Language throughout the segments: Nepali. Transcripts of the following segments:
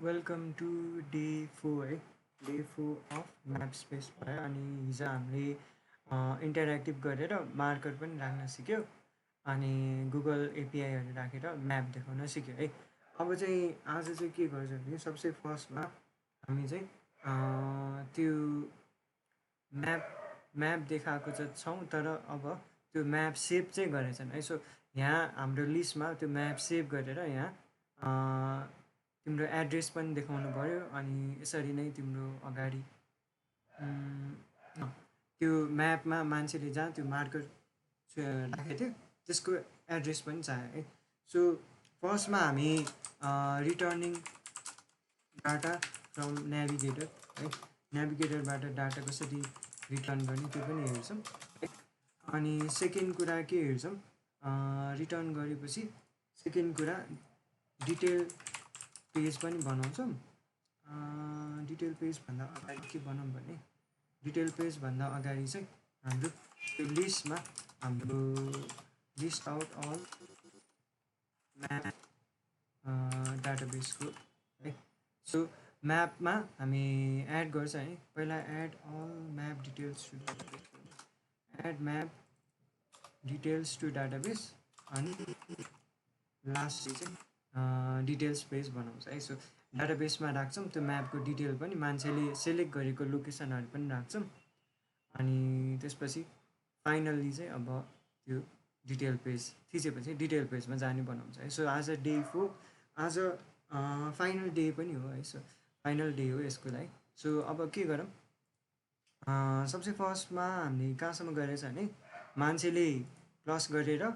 वेलकम टु डे 4 है डे 4 अफ म्याप स्पेस भयो अनि हिजो हामीले इन्टरेक्टिभ गरेर मार्कर पनि राख्न सिक्यो अनि गुगल एपिआईहरू राखेर म्याप देखाउन सिक्यो है। अब चाहिँ आज चाहिँ के गर्छ भने सबसे फर्स्टमा हामी चाहिँ त्यो म्याप म्याप देखाएको चाहिँ छौँ, तर अब त्यो म्याप सेभ चाहिँ गरेछन् है। सो यहाँ हाम्रो लिस्टमा त्यो म्याप सेभ गरेर यहाँ तिम्रो एड्रेस पनि देखाउनु पऱ्यो अनि यसरी नै तिम्रो अगाडि त्यो म्यापमा मान्छेले जहाँ त्यो मार्कर राखेको थियो त्यसको एड्रेस पनि चाहियो है। सो फर्स्टमा हामी रिटर्निङ डाटा फ्रम नेभिगेटर है, नेभिगेटरबाट डाटा कसरी रिटर्न गर्ने त्यो पनि हेर्छौँ है। अनि सेकेन्ड कुरा के हेर्छौँ, रिटर्न गरेपछि सेकेन्ड कुरा डिटेल पेज पनि बनाउँछौँ। डिटेल पेजभन्दा अगाडि के बनाऊँ भने डिटेल पेजभन्दा अगाडि चाहिँ हाम्रो त्यो लिस्टमा हाम्रो लिस्ट आउट अल म्याप डाटाबेसको है। सो म्यापमा हामी एड गर्छ है, पहिला add all map details to database, add map details to database अनि लास्ट चाहिँ डिटेल्स पेज बनाउँछ है। सो डाटाबेसमा राख्छौँ त्यो म्यापको डिटेल पनि, मान्छेले सेलेक्ट गरेको लोकेसनहरू पनि राख्छौँ अनि त्यसपछि फाइनल्ली चाहिँ अब त्यो डिटेल पेज थिचेपछि डिटेल पेजमा जाने बनाउँछ है। सो आज डे 4 आज फाइनल डे पनि हो है। सो फाइनल डे हो यसको लागि। सो अब के गरौँ, सबसे फर्स्टमा हामीले कहाँसम्म गरेछ भने मान्छेले प्लस गरेर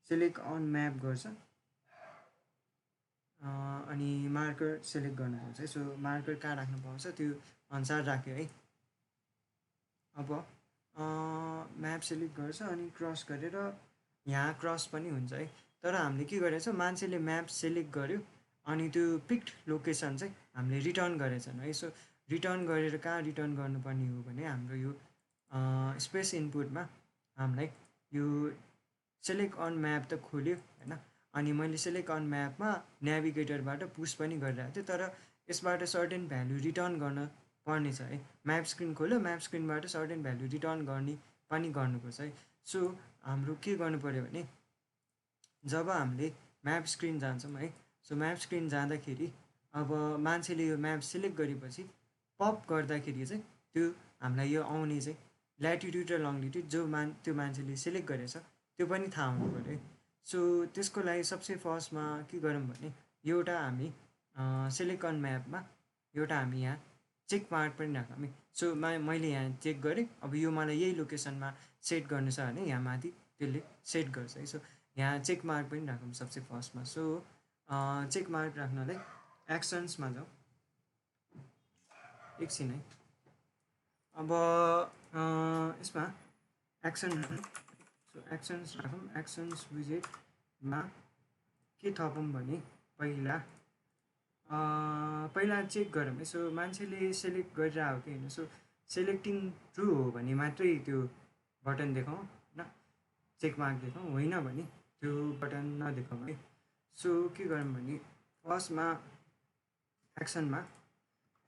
सेलेक्ट अन म्याप गर्छ अनि मार्कर सेलेक्ट गर्नु पाउँछ है। सो मार्कर कहाँ राख्नु पाउँछ त्यो अनुसार राख्यो है। अब म्याप सेलेक्ट गर्छ अनि क्रस गरेर यहाँ क्रस पनि हुन्छ है। तर हामीले के गरेछ, मान्छेले म्याप सेलेक्ट गर्यो अनि त्यो पिक्ड लोकेसन चाहिँ हामीले रिटर्न गरेछन् है। सो रिटर्न गरेर कहाँ रिटर्न गर्नुपर्ने हो भने हाम्रो यो स्पेस इनपुटमा हामीलाई यो सेलेक्ट अन म्याप त खोल्यो होइन, अनि मैले सेलेक्ट अन म्यापमा नेभिगेटरबाट पुस पनि गरिरहेको थिएँ, तर यसबाट सर्टेन भ्यालु रिटर्न गर्न पर्ने छ है। म्याप स्क्रिन खोल्यो, म्याप स्क्रिनबाट सर्टेन भ्यालु रिटर्न गर्ने पनि गर्नुपर्छ है। सो हाम्रो के गर्नु पऱ्यो भने जब हामीले म्याप स्क्रिन जान्छौँ है, सो म्याप स्क्रिन जाँदाखेरि अब मान्छेले यो म्याप सेलेक्ट गरेपछि पप गर्दाखेरि चाहिँ त्यो हामीलाई यो आउने चाहिँ ल्याटिट्युड र लङ्गिट्युड जो त्यो मान्छेले सेलेक्ट गरेछ त्यो पनि थाहा हुनु पऱ्यो है। सो त्यसको लागि सबसे फर्स्टमा के गरौँ भने एउटा हामी सेलेक्ट अन म्यापमा एउटा हामी यहाँ चेक मार्क पनि राखौँ है। सो मैले यहाँ चेक गरेँ, अब यो मलाई यही लोकेसनमा सेट गर्नु छ भने यहाँ माथि त्यसले सेट गर्छ है। सो यहाँ चेक मार्क पनि राखौँ सबसे फर्स्टमा। सो चेक मार्क राख्नलाई एक्सन्समा जाउँ एकछिन है। अब यसमा एक्सन, सो एक्सन्स राखौँ। एक्सन्स विजेटमा के थपौँ भने पहिला चेक गरौँ है। सो मान्छेले सेलेक्ट गरिरहेको कि होइन, सो सेलेक्टिङ ट्रु हो भने मात्रै त्यो बटन देखाउँ होइन, चेक मार्क देखाउँ, होइन भने त्यो बटन नदेखाउँ है। सो के गरौँ भने फर्स्टमा एक्सनमा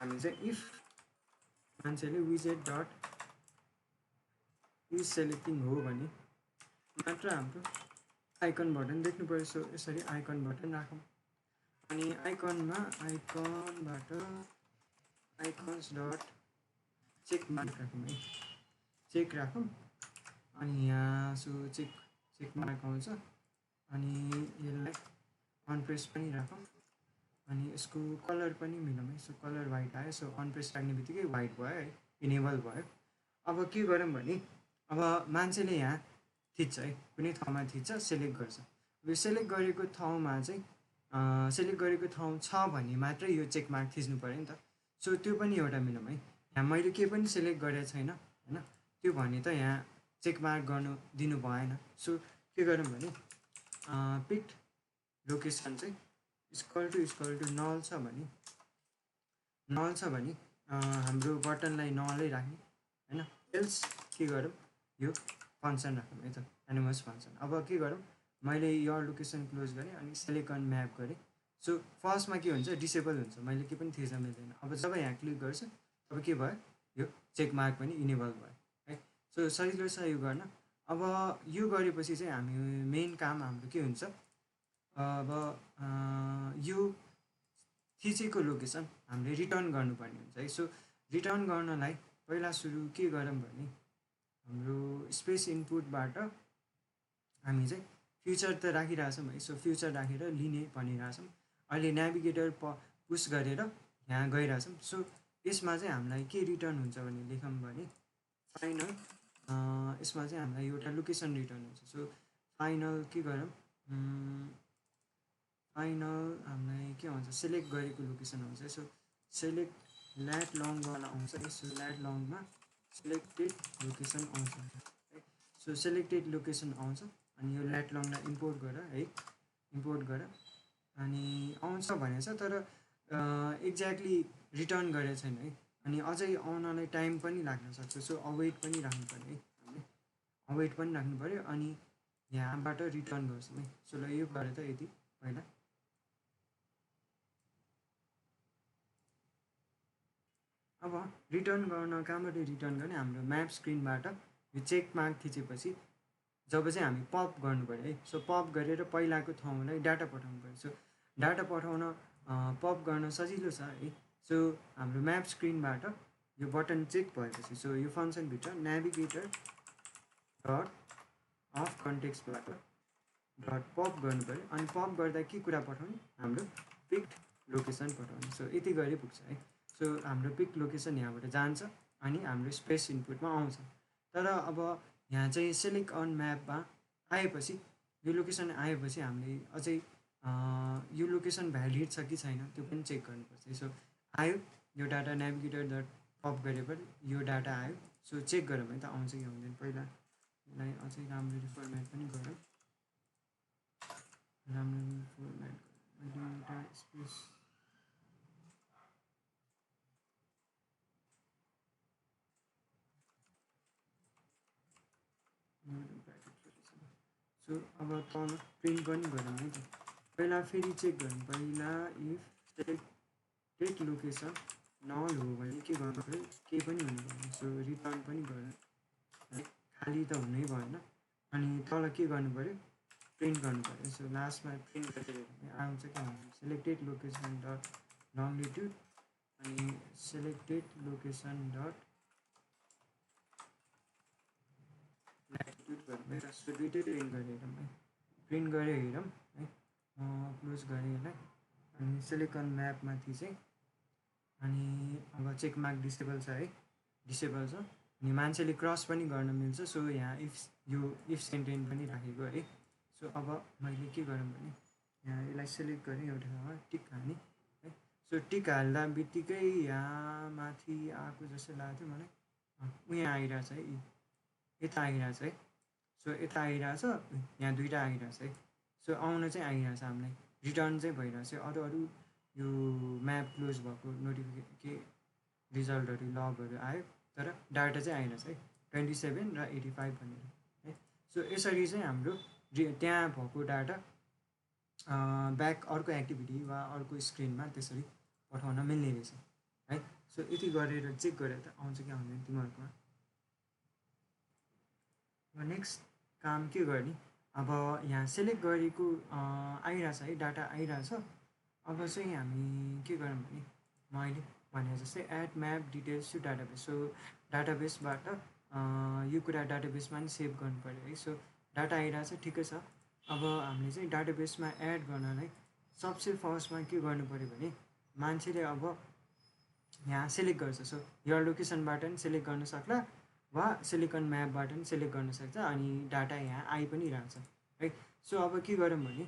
हामी चाहिँ इफ मान्छेले विजेट डट इज सेलेक्टिङ हो भने मात्र हाम्रो आइकन बटन देख्नु पऱ्यो। सो यसरी आइकन बटन राखौँ अनि आइकनबाट आइकन्स डट चेक मार्क राखौँ है, चेक राखौँ अनि यहाँ सो चेक मार्क आउँछ अनि यसलाई अनप्रेस पनि राखौँ अनि यसको कलर पनि मिलाउँ है। सो कलर वाइट आयो, सो अनप्रेस राख्ने बित्तिकै वाइट भयो है, इनेबल भयो। अब के गरौँ भने अब मान्छेले यहाँ थिच्छ है, कुनै ठाउँमा थिच्छ, सेलेक्ट गर्छ। यो सेलेक्ट गरेको ठाउँमा चाहिँ सेलेक्ट गरेको ठाउँ छ भने मात्रै यो चेक मार्क थिच्नु पऱ्यो नि त। सो त्यो पनि एउटा मिलाउँ है। यहाँ मैले केही पनि सेलेक्ट गरेको छैन होइन, त्यो भने त यहाँ चेक मार्क गर्नु दिनु भएन। सो के गरौँ भने पिक्ड लोकेसन चाहिँ इक्वल टु नल छ भने हाम्रो बटनलाई नलै राख्ने होइन, एल्स के गरौँ यो फङ्सन राखौँ है त, एनिमस फङ्सन। अब के गरौँ, मैले यो लोकेसन क्लोज गरेँ अनि सेलेक्ट अन म्याप गरेँ। सो फर्स्टमा के हुन्छ डिसेबल हुन्छ, मैले के पनि थिच्न मिल्दैन। अब जब यहाँ क्लिक गर्छु अब के भयो, यो चेक मार्क पनि इनेबल भयो है। सो सजिलो छ यो गर्न। अब यो गरेपछि चाहिँ हामी मेन काम हाम्रो के हुन्छ, अब यो थिचेको लोकेसन हामीले रिटर्न गर्नुपर्ने हुन्छ है। सो रिटर्न गर्नलाई पहिला सुरु के गरौँ भने हाम्रो स्पेस इनपुटबाट हामी चाहिँ फ्युचर त राखिरहेछौँ है। सो फ्युचर राखेर लिने भनिरहेछौँ। अहिले नेभिगेटर पुस गरेर यहाँ गइरहेछौँ। सो यसमा चाहिँ हामीलाई के रिटर्न हुन्छ भने लेखौँ भने फाइनल, यसमा चाहिँ हामीलाई एउटा लोकेसन रिटर्न हुन्छ। सो फाइनल के गरौँ, फाइनल हामीलाई के भन्छ सेलेक्ट गरेको लोकेसन हुन्छ। सो सेलेक्ट ल्याट लङ गर्न आउँछ है। सो ल्याट लङमा सेलेक्टेड लोकेसन आउँछ है। सो सेलेक्टेड लोकेसन आउँछ अनि यो ल्याट लङलाई इम्पोर्ट गर है, इम्पोर्ट गर अनि आउँछ भनेछ तर एक्ज्याक्टली रिटर्न गरेको छैन है। अनि अझै आउनलाई टाइम पनि लाग्न सक्छ। सो अवेट पनि राख्नु पऱ्यो है, हामीले अवेट पनि राख्नु पऱ्यो अनि यहाँबाट रिटर्न गर्छौँ है। सो ल यो गरेर त यति पहिला। अब रिटर्न गर्न कहाँबाट रिटर्न गर्ने, हाम्रो म्याप स्क्रिनबाट यो चेक मार्क थिचेपछि जब चाहिँ हामी पप गर्नु पऱ्यो है। सो पप गरेर पहिलाको ठाउँलाई डाटा पठाउनु पऱ्यो। सो डाटा पठाउन पप गर्न सजिलो छ है। सो हाम्रो म्याप स्क्रिनबाट यो बटन चेक भएपछि सो यो फङ्सनभित्र नेभिगेटर डट अफ कन्टेक्स्टबाट डट पप गर्नु पऱ्यो अनि पप गर्दा के कुरा पठाउने, हाम्रो पिक लोकेसन पठाउने। सो यति गरी पुग्छ है। सो हाम्रो पिक लोकेसन यहाँबाट जान्छ अनि हाम्रो स्पेस इनपुटमा आउँछ। तर अब यहाँ चाहिँ सेलेक्ट अन म्यापमा आएपछि यो लोकेसन आएपछि हामीले अझै यो लोकेसन भ्यालिड छ कि छैन त्यो पनि चेक गर्नुपर्छ। सो आयो यो डाटा नेभिगेटर डट पप गरेपछि यो डाटा आयो। सो चेक गरौँ है त आउँछ कि आउँदैन। पहिला यसलाई अझै राम्ररी फर्मेट पनि गरौँ, राम्ररी फर्मेट एउटा स्पेस सो अब तल प्रिन्ट पनि गरौँ है त। पहिला फेरि चेक गरौँ, पहिला इफ सेलेक्टेड लोकेसन नल हो भने के गर्नु पऱ्यो, केही पनि हुनु भएन। सो रिटर्न पनि गरौँ है, खाली त हुनै भएन। अनि तल के गर्नु पऱ्यो, प्रिन्ट गर्नु पऱ्यो। सो लास्टमा प्रिन्ट गरेर आउँछ कि आउँदैन, सेलेक्टेड लोकेसन डट लङ्गिट्युड अनि सेलेक्टेड लोकेसन डट ल्याटिट्युड गरौँ है। सो दुइटै प्रिन्ट गरेर हेरौँ है, प्रिन्ट गरेर हेरौँ है। क्लोज गरेँ यसलाई अनि सेलेक्ट अन म्यापमाथि चाहिँ अनि अब चेक मार्क डिसेबल छ है, डिसेबल छ अनि मान्छेले क्रस पनि गर्न मिल्छ। सो यहाँ इफ सेन्टेन्स पनि राखेको है। सो अब मैले के गरौँ भने यहाँ यसलाई सेलेक्ट गरेँ, एउटा ठाउँमा टिक हाल्ने है। सो टिक हाल्दा बित्तिकै यहाँ माथि आएको जस्तो लाग्थ्यो मलाई, यहाँ आइरहेछ है, यता आइरहेछ है। सो यता आइरहेछ, यहाँ दुइटा आइरहेछ है। सो आउन चाहिँ आइरहेछ, हामीलाई रिटर्न चाहिँ भइरहेछ। अरू यो म्याप क्लोज भएको के रिजल्टहरू लगहरू आयो तर डाटा चाहिँ आइरहेछ है 27 र 85 भनेर है। सो यसरी चाहिँ हाम्रो त्यहाँ भएको डाटा ब्याक अर्को एक्टिभिटी वा अर्को स्क्रिनमा त्यसरी पठाउन मिल्ने रहेछ है। सो यति गरेर चेक गरेर त आउँछ कि आउँदैन तिमीहरूकोमा। नेक्स्ट काम के गर्ने, अब यहाँ सेलेक्ट गरेको आइरहेछ है, डाटा आइरहेछ। अब चाहिँ हामी के गरौँ भने मैले भने जस्तै add map details to database. So डाटाबेसबाट यो कुरा डाटाबेसमा नि सेभ गर्नु पऱ्यो है। सो डाटा आइरहेछ ठिकै छ। अब हामीले चाहिँ डाटाबेसमा एड गर्नलाई सबसे फर्स्टमा के गर्नु पऱ्यो भने मान्छेले अब यहाँ सेलेक्ट गर्छ। सो यो लोकेसनबाट पनि सेलेक्ट गर्न सक्ला वा सेलेक्ट अन म्यापबाट पनि सेलेक्ट गर्न सक्छ अनि डाटा यहाँ आइ पनि रहन्छ है। सो अब के गरौँ भने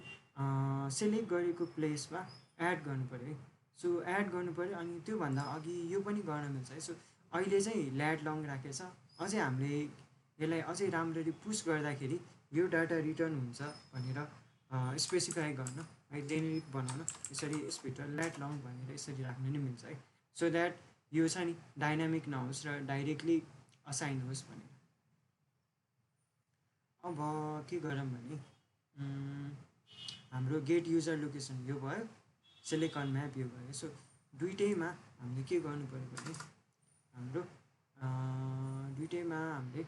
सेलेक्ट गरेको प्लेसमा एड गर्नु पऱ्यो है। सो एड गर्नु पऱ्यो अनि त्योभन्दा अघि यो पनि गर्न मिल्छ है। सो अहिले चाहिँ ल्याट लङ राखेको छ, अझै हामीले यसलाई अझै राम्ररी पुस गर्दाखेरि यो डाटा रिटर्न हुन्छ भनेर स्पेसिफाई गर्न है, जेनेरिक बनाउन यसरी यसभित्र ल्याट लङ भनेर यसरी राख्नु नि मिल्छ है। सो द्याट यो चाहिँ नि डाइनामिक नहोस् र डाइरेक्टली असाइन होस् भनेर। अब के गरौँ भने हाम्रो गेट युजर लोकेसन यो भयो सेलेक्ट अन म्याप यो भयो। सो दुइटैमा हामीले के गर्नु पऱ्यो भने हाम्रो दुइटैमा हामीले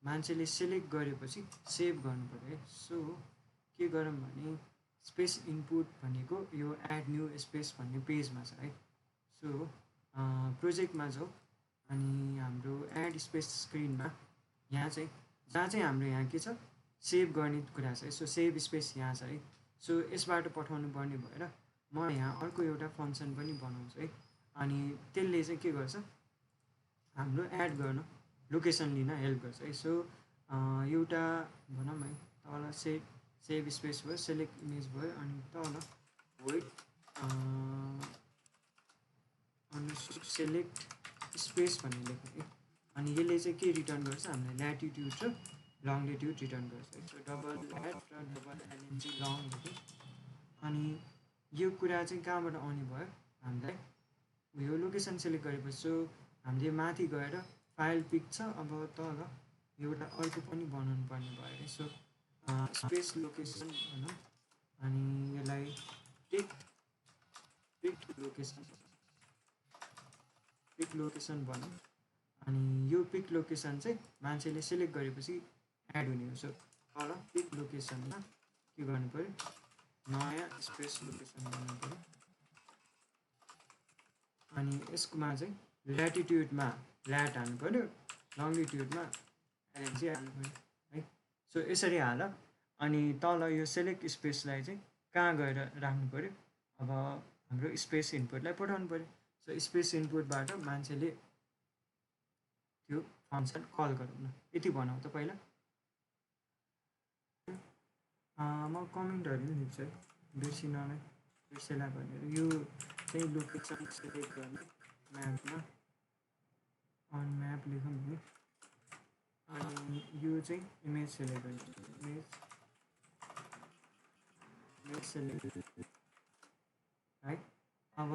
मान्छेले सेलेक्ट गरेपछि सेभ गर्नु पऱ्यो है। सो के गरौँ भने स्पेस इनपुट भनेको यो एड न्यू स्पेस भन्ने पेजमा छ है। सो प्रोजेक्टमा जाउँ अनि हाम्रो एड स्पेस स्क्रिनमा यहाँ चाहिँ जहाँ चाहिँ हाम्रो यहाँ के छ सेभ गर्ने कुरा छ है। सो सेभ स्पेस यहाँ छ है। सो यसबाट पठाउनु पर्ने भएर म यहाँ अर्को एउटा फङ्सन पनि बनाउँछु है। अनि त्यसले चाहिँ के गर्छ हाम्रो एड गर्न लोकेसन लिन हेल्प गर्छ है। सो एउटा भनौँ है तल सेभ स्पेस भयो, सेलेक्ट इमेज भयो, अनि तल वेट सेलेक्ट स्पेस भन्ने लेख्यो है। अनि यसले चाहिँ के रिटर्न गर्छ हामीलाई ल्याटिट्युड र लङ्गिट्युड रिटर्न गर्छ है। सो डबल ल्याट र डबल एलएन चाहिँ लङ लेख्यो। अनि यो कुरा चाहिँ कहाँबाट आउने भयो हामीलाई यो लोकेसन सेलेक्ट गरेपछि। सो हामीले माथि गएर फाइल पिक छ, अब तल एउटा अर्को पनि बनाउनु पर्ने भयो है। सो स्पेस लोकेसन भनौँ अनि यसलाई पिक लोकेसन भनौँ। अनि यो पिक लोकेसन चाहिँ मान्छेले सेलेक्ट गरेपछि एड हुने हो। सो तल पिक लोकेसनमा के गर्नु पऱ्यो नयाँ स्पेस लोकेसन गर्नु पऱ्यो। अनि यसकोमा चाहिँ ल्याटिट्युडमा ल्याट हाल्नु पऱ्यो, लङ्गिट्युडमा एलएनसी हाल्नु पऱ्यो है। सो यसरी हाल। अनि तल यो सेलेक्ट स्पेसलाई चाहिँ कहाँ गएर राख्नु पऱ्यो अब हाम्रो स्पेस इनपुटलाई पठाउनु पऱ्यो। सो स्पेस इनपुटबाट मान्छेले त्यो फङ्सन कल गरौँ न। यति भनौँ त पहिला म कमेन्टहरू पनि लेख्छु है बेसी नलाई बिर्सेला भनेर। यो चाहिँ लोकेसन सेलेक्ट गर्ने म्यापमा अन म्याप लेखौँ भने अनि यो चाहिँ इमेज सेलेक्ट गर्ने इमेज सेलेक्ट है। अब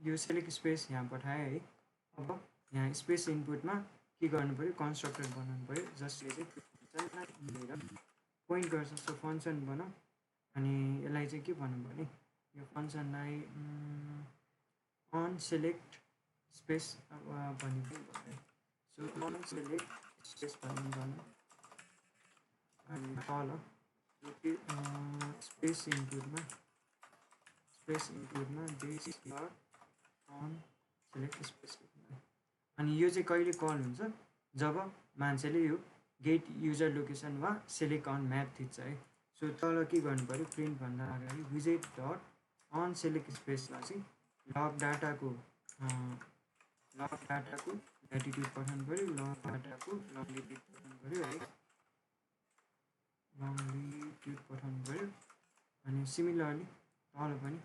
यो सेलेक्ट स्पेस यहाँ पठाएँ है। अब यहाँ स्पेस इनपुटमा के गर्नु पऱ्यो कन्स्ट्रक्टर बनाउनु पऱ्यो जसले चाहिँ लिएर पोइन्ट गर्छ। सो फङ्सन बनाऊ अनि यसलाई चाहिँ के भनौँ भने यो फङ्सनलाई अन सेलेक्ट स्पेस भन्ने पनि भयो। सो अन सेलेक्ट स्पेस भन्ने भनौँ अनि तल स्पेस इनपुटमा बेस अन सेलेक्ट स्पेस। अनि यो चाहिँ कहिले कल हुन्छ जब मान्छेले यो गेट युजर लोकेसन वा सेलेक्ट अन म्याप थिच्छ है। सो तल के गर्नु पऱ्यो प्रिन्टभन्दा अगाडि विजेट डट अन सेलेक्ट स्पेसमा चाहिँ लग डाटाको ल्याटिट्युड पठाउनु पऱ्यो, लग डाटाको लङ्गिट्युड पठाउनु पऱ्यो है, लङ्गिट्युड पठाउनु पऱ्यो। अनि सिमिलरली तल पनि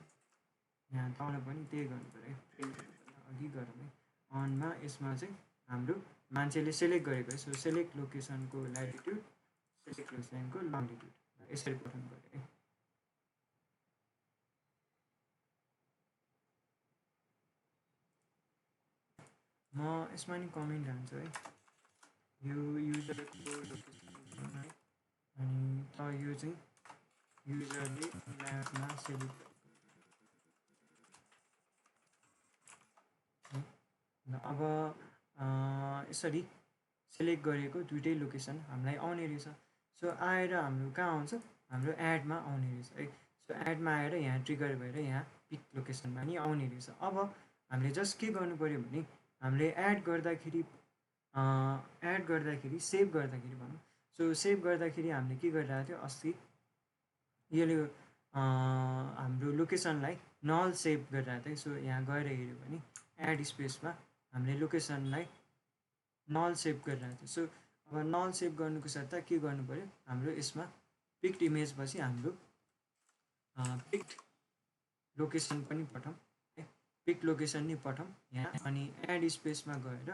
यहाँ तल पनि त्यही गर्नु पऱ्यो है। प्रिन्टभन्दा अघि गरौँ है अनमा यसमा चाहिँ हाम्रो मान्छेले सेलेक्ट गरेको है। सो सेलेक्ट लोकेसनको ल्याटिट्युड सेलेक्ट लोकेसनको लङ्गिट्युड यसरी पठाउनु पऱ्यो है। म यसमा नि कमेन्ट हाल्छु है यो युजरको लोकेसन है। अनि त यो चाहिँ युजरले म्यापमा सेलेक्ट अब यसरी सेलेक्ट गरेको दुइटै लोकेसन हामीलाई आउने रहेछ। सो आएर हाम्रो कहाँ आउँछ हाम्रो एडमा आउने रहेछ है। सो एडमा आएर यहाँ ट्रिगर भएर यहाँ पिक लोकेसनमा नि आउने रहेछ। अब हामीले जस्ट के गर्नु पऱ्यो भने हामीले एड गर्दाखेरि सेभ गर्दाखेरि भनौँ। सो सेभ गर्दाखेरि हामीले के गरिरहेको थियो अस्ति यसले हाम्रो लोकेसनलाई नल सेभ गरिरहेको थियो। सो यहाँ गएर हेऱ्यो भने एड स्पेसमा हामीले लोकेसनलाई नल सेभ गरिरहेको थियो। सो अब नल सेभ गर्नुको सट्टा के गर्नु पऱ्यो हाम्रो यसमा पिक्ड इमेज पछि हाम्रो पिक्ड लोकेसन पनि पठाउँ है। पिक लोकेसन नि पठाउँ यहाँ अनि एड स्पेसमा गएर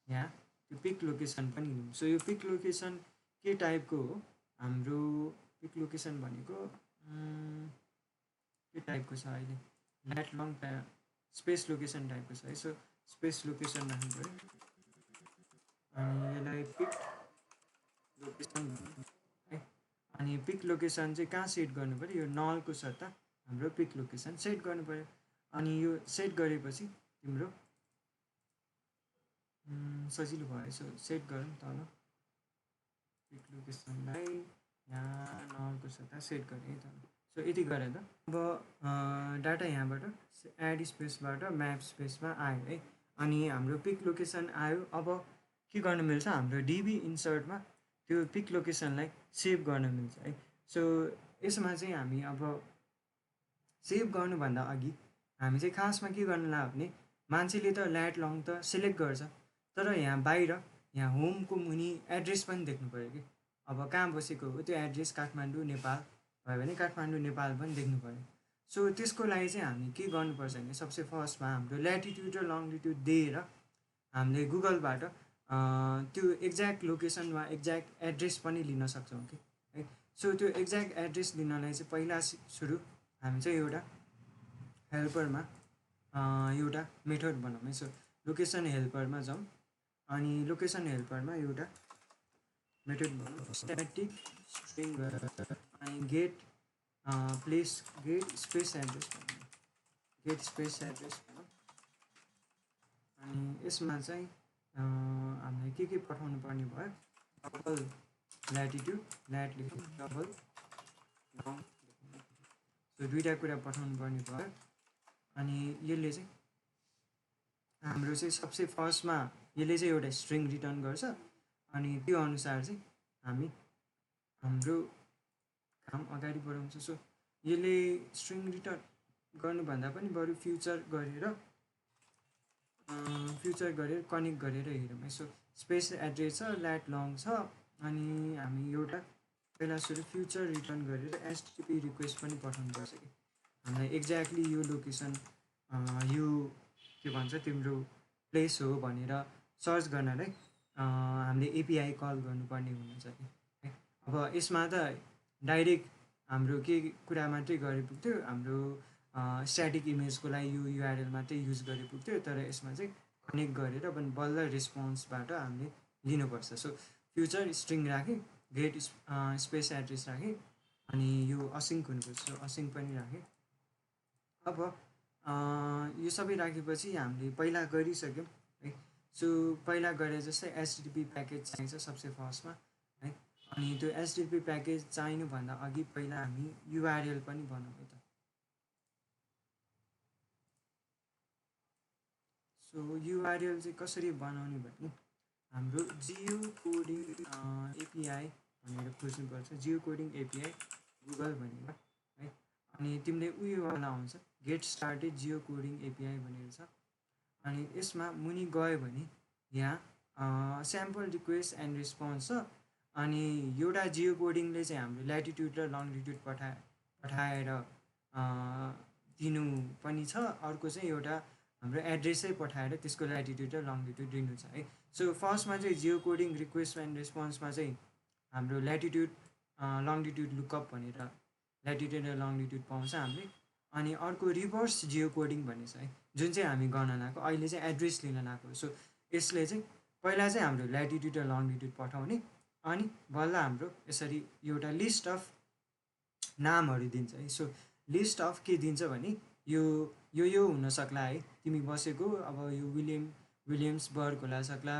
यहाँ त्यो पिक लोकेसन पनि लिउँ। सो यो पिक लोकेसन के टाइपको हो हाम्रो पिक लोकेसन भनेको के टाइपको छ अहिले ल्याट लङ स्पेस लोकेसन टाइपको छ है। सो स्पेस लोकेसन राख्नु पऱ्यो अनि यसलाई पिक लोकेसन है। अनि पिक लोकेसन चाहिँ कहाँ सेट गर्नु पऱ्यो यो नलको सट्टा हाम्रो पिक लोकेसन सेट गर्नु पऱ्यो। अनि यो सेट गरेपछि तिम्रो सजिलो भयो। यसो सेट गरौँ तल पिक लोकेसनलाई यहाँ नलको सट्टा सेट गरेँ तल। सो यति गरेँ त। अब डाटा यहाँबाट एड स्पेसबाट म्याप स्पेसमा आयो है। अनि हाम्रो पिक लोकेसन आयो। अब के गर्न मिल्छ, हाम्रो डिबी इन्सर्टमा त्यो पिक लोकेसनलाई सेभ गर्न मिल्छ है। सो यसमा चाहिँ हामी अब सेभ गर्नुभन्दा अघि हामी चाहिँ खासमा के गर्नुला भने मान्छेले त ल्याट लङ त सिलेक्ट गर्छ, तर यहाँ बाहिर यहाँ होमको मुनि एड्रेस पनि देख्नु पऱ्यो कि। अब कहाँ बसेको हो त्यो एड्रेस, काठमाडौँ नेपाल भयो भने काठमाडौँ नेपाल पनि देख्नु पऱ्यो। सो त्यसको लागि चाहिँ हामी के गर्नुपर्छ भने सबसे फर्स्टमा हाम्रो ल्याटिट्युड र लङ्गिट्युड दिएर हामीले गुगलबाट त्यो एक्ज्याक्ट लोकेसन वा एक्ज्याक्ट एड्रेस पनि लिन सक्छौँ कि है। सो त्यो एक्ज्याक्ट एड्रेस लिनलाई चाहिँ पहिला सुरु हामी चाहिँ एउटा हेल्परमा एउटा मेथड बनाउँ है। सो लोकेसन हेल्परमा जाउँ अनि लोकेसन हेल्परमा एउटा मेथड बनाउँ स्ट्याटिक स्ट्रिङ अनि गेट स्पेस एड्रेस बनाउँ, गेट स्पेस एड्रेस बनाउँ। अनि यसमा चाहिँ हामीले के पठाउनु पर्ने भयो, double latitude ल्याट लेख्यौँ, double long, so दुईवटा कुरा पठाउनु पर्ने भयो। अनि यसले चाहिँ हाम्रो चाहिँ सबसे फर्स्टमा यसले चाहिँ एउटा स्ट्रिङ रिटर्न गर्छ। अनि त्यो अनुसार चाहिँ हामी हाम्रो काम अगाडि बढाउँछ। सो यसले स्ट्रिङ रिटर्न गर्नुभन्दा पनि बरु फ्युचर गरेर कनेक्ट गरेर हेरौँ है। सो स्पेस एड्रेस छ, ल्याट लङ छ, अनि हामी एउटा पहिला सुरु फ्युचर रिटर्न गरेर एचटिटीपी रिक्वेस्ट पनि पठाउनुपर्छ कि हामीलाई एक्ज्याक्टली यो लोकेसन यो के भन्छ तिम्रो प्लेस हो भनेर सर्च गर्नलाई हामीले एपिआई कल गर्नुपर्ने हुन्छ कि है। अब यसमा त डाइरेक्ट हाम्रो के कुरा मात्रै गरे पुग्थ्यो, हाम्रो स्ट्याटिक इमेजको लागि यो युआरएल मात्रै युज गरे पुग्थ्यो, तर यसमा चाहिँ कनेक्ट गरेर पनि बल्ल रेस्पोन्सबाट हामीले लिनुपर्छ। सो फ्युचर स्ट्रिङ राखेँ, गेट स्पेस एड्रेस राखेँ, अनि यो असिङ्क हुनुपर्छ, सो असिङ्क पनि राखेँ। अब यो सबै राखेपछि हामीले पहिला गरिसक्यौँ है। सो पहिला गरे जस्तै एचटिटीपी प्याकेज चाहिन्छ सबसे फर्स्टमा है। अनि त्यो एचटिटीपी प्याकेज चाहिनुभन्दा अघि पहिला हामी युआरएल पनि बनाउँ है त। सो युआरएल चाहिँ कसरी बनाउने भने हाम्रो जियो कोडिङ एपिआई भनेर खोज्नुपर्छ, जियो कोडिङ एपिआई गुगल भनेर है। अनि तिमीले उयोवाला आउँछ get started geocoding API भनेर छ। अनि यसमा मुनि गयो भने यहाँ स्याम्पल रिक्वेस्ट एन्ड रेस्पोन्स छ। अनि एउटा जियो कोडिङले चाहिँ हाम्रो ल्याटिट्युड र लङ्गिट्युड पठाएर दिनु पनि छ, अर्को चाहिँ एउटा हाम्रो एड्रेसै पठाएर त्यसको ल्याटिट्युड र लङ्गिट्युड दिनु छ है। सो फर्स्टमा चाहिँ जियो कोडिङ रिक्वेस्ट एन्ड रेस्पोन्समा चाहिँ हाम्रो ल्याटिट्युड लङ्गिट्युड लुकअप भनेर ल्याटिट्युड र लङ्गिट्युड पाउँछ हामीले। अनि अर्को रिभर्स जियो कोडिङ भन्ने छ है, जुन चाहिँ हामी गर्न लगाएको अहिले चाहिँ एड्रेस लिन लगाएको। सो यसले चाहिँ पहिला चाहिँ हाम्रो ल्याटिट्युड र लङ्गिट्युड पठाउने, अनि बल्ल हाम्रो यसरी एउटा लिस्ट अफ नामहरू दिन्छ है। सो लिस्ट अफ के दिन्छ भने यो हुनसक्ला है, तिमी बसेको अब यो विलियम्सबर्ग होला सक्ला,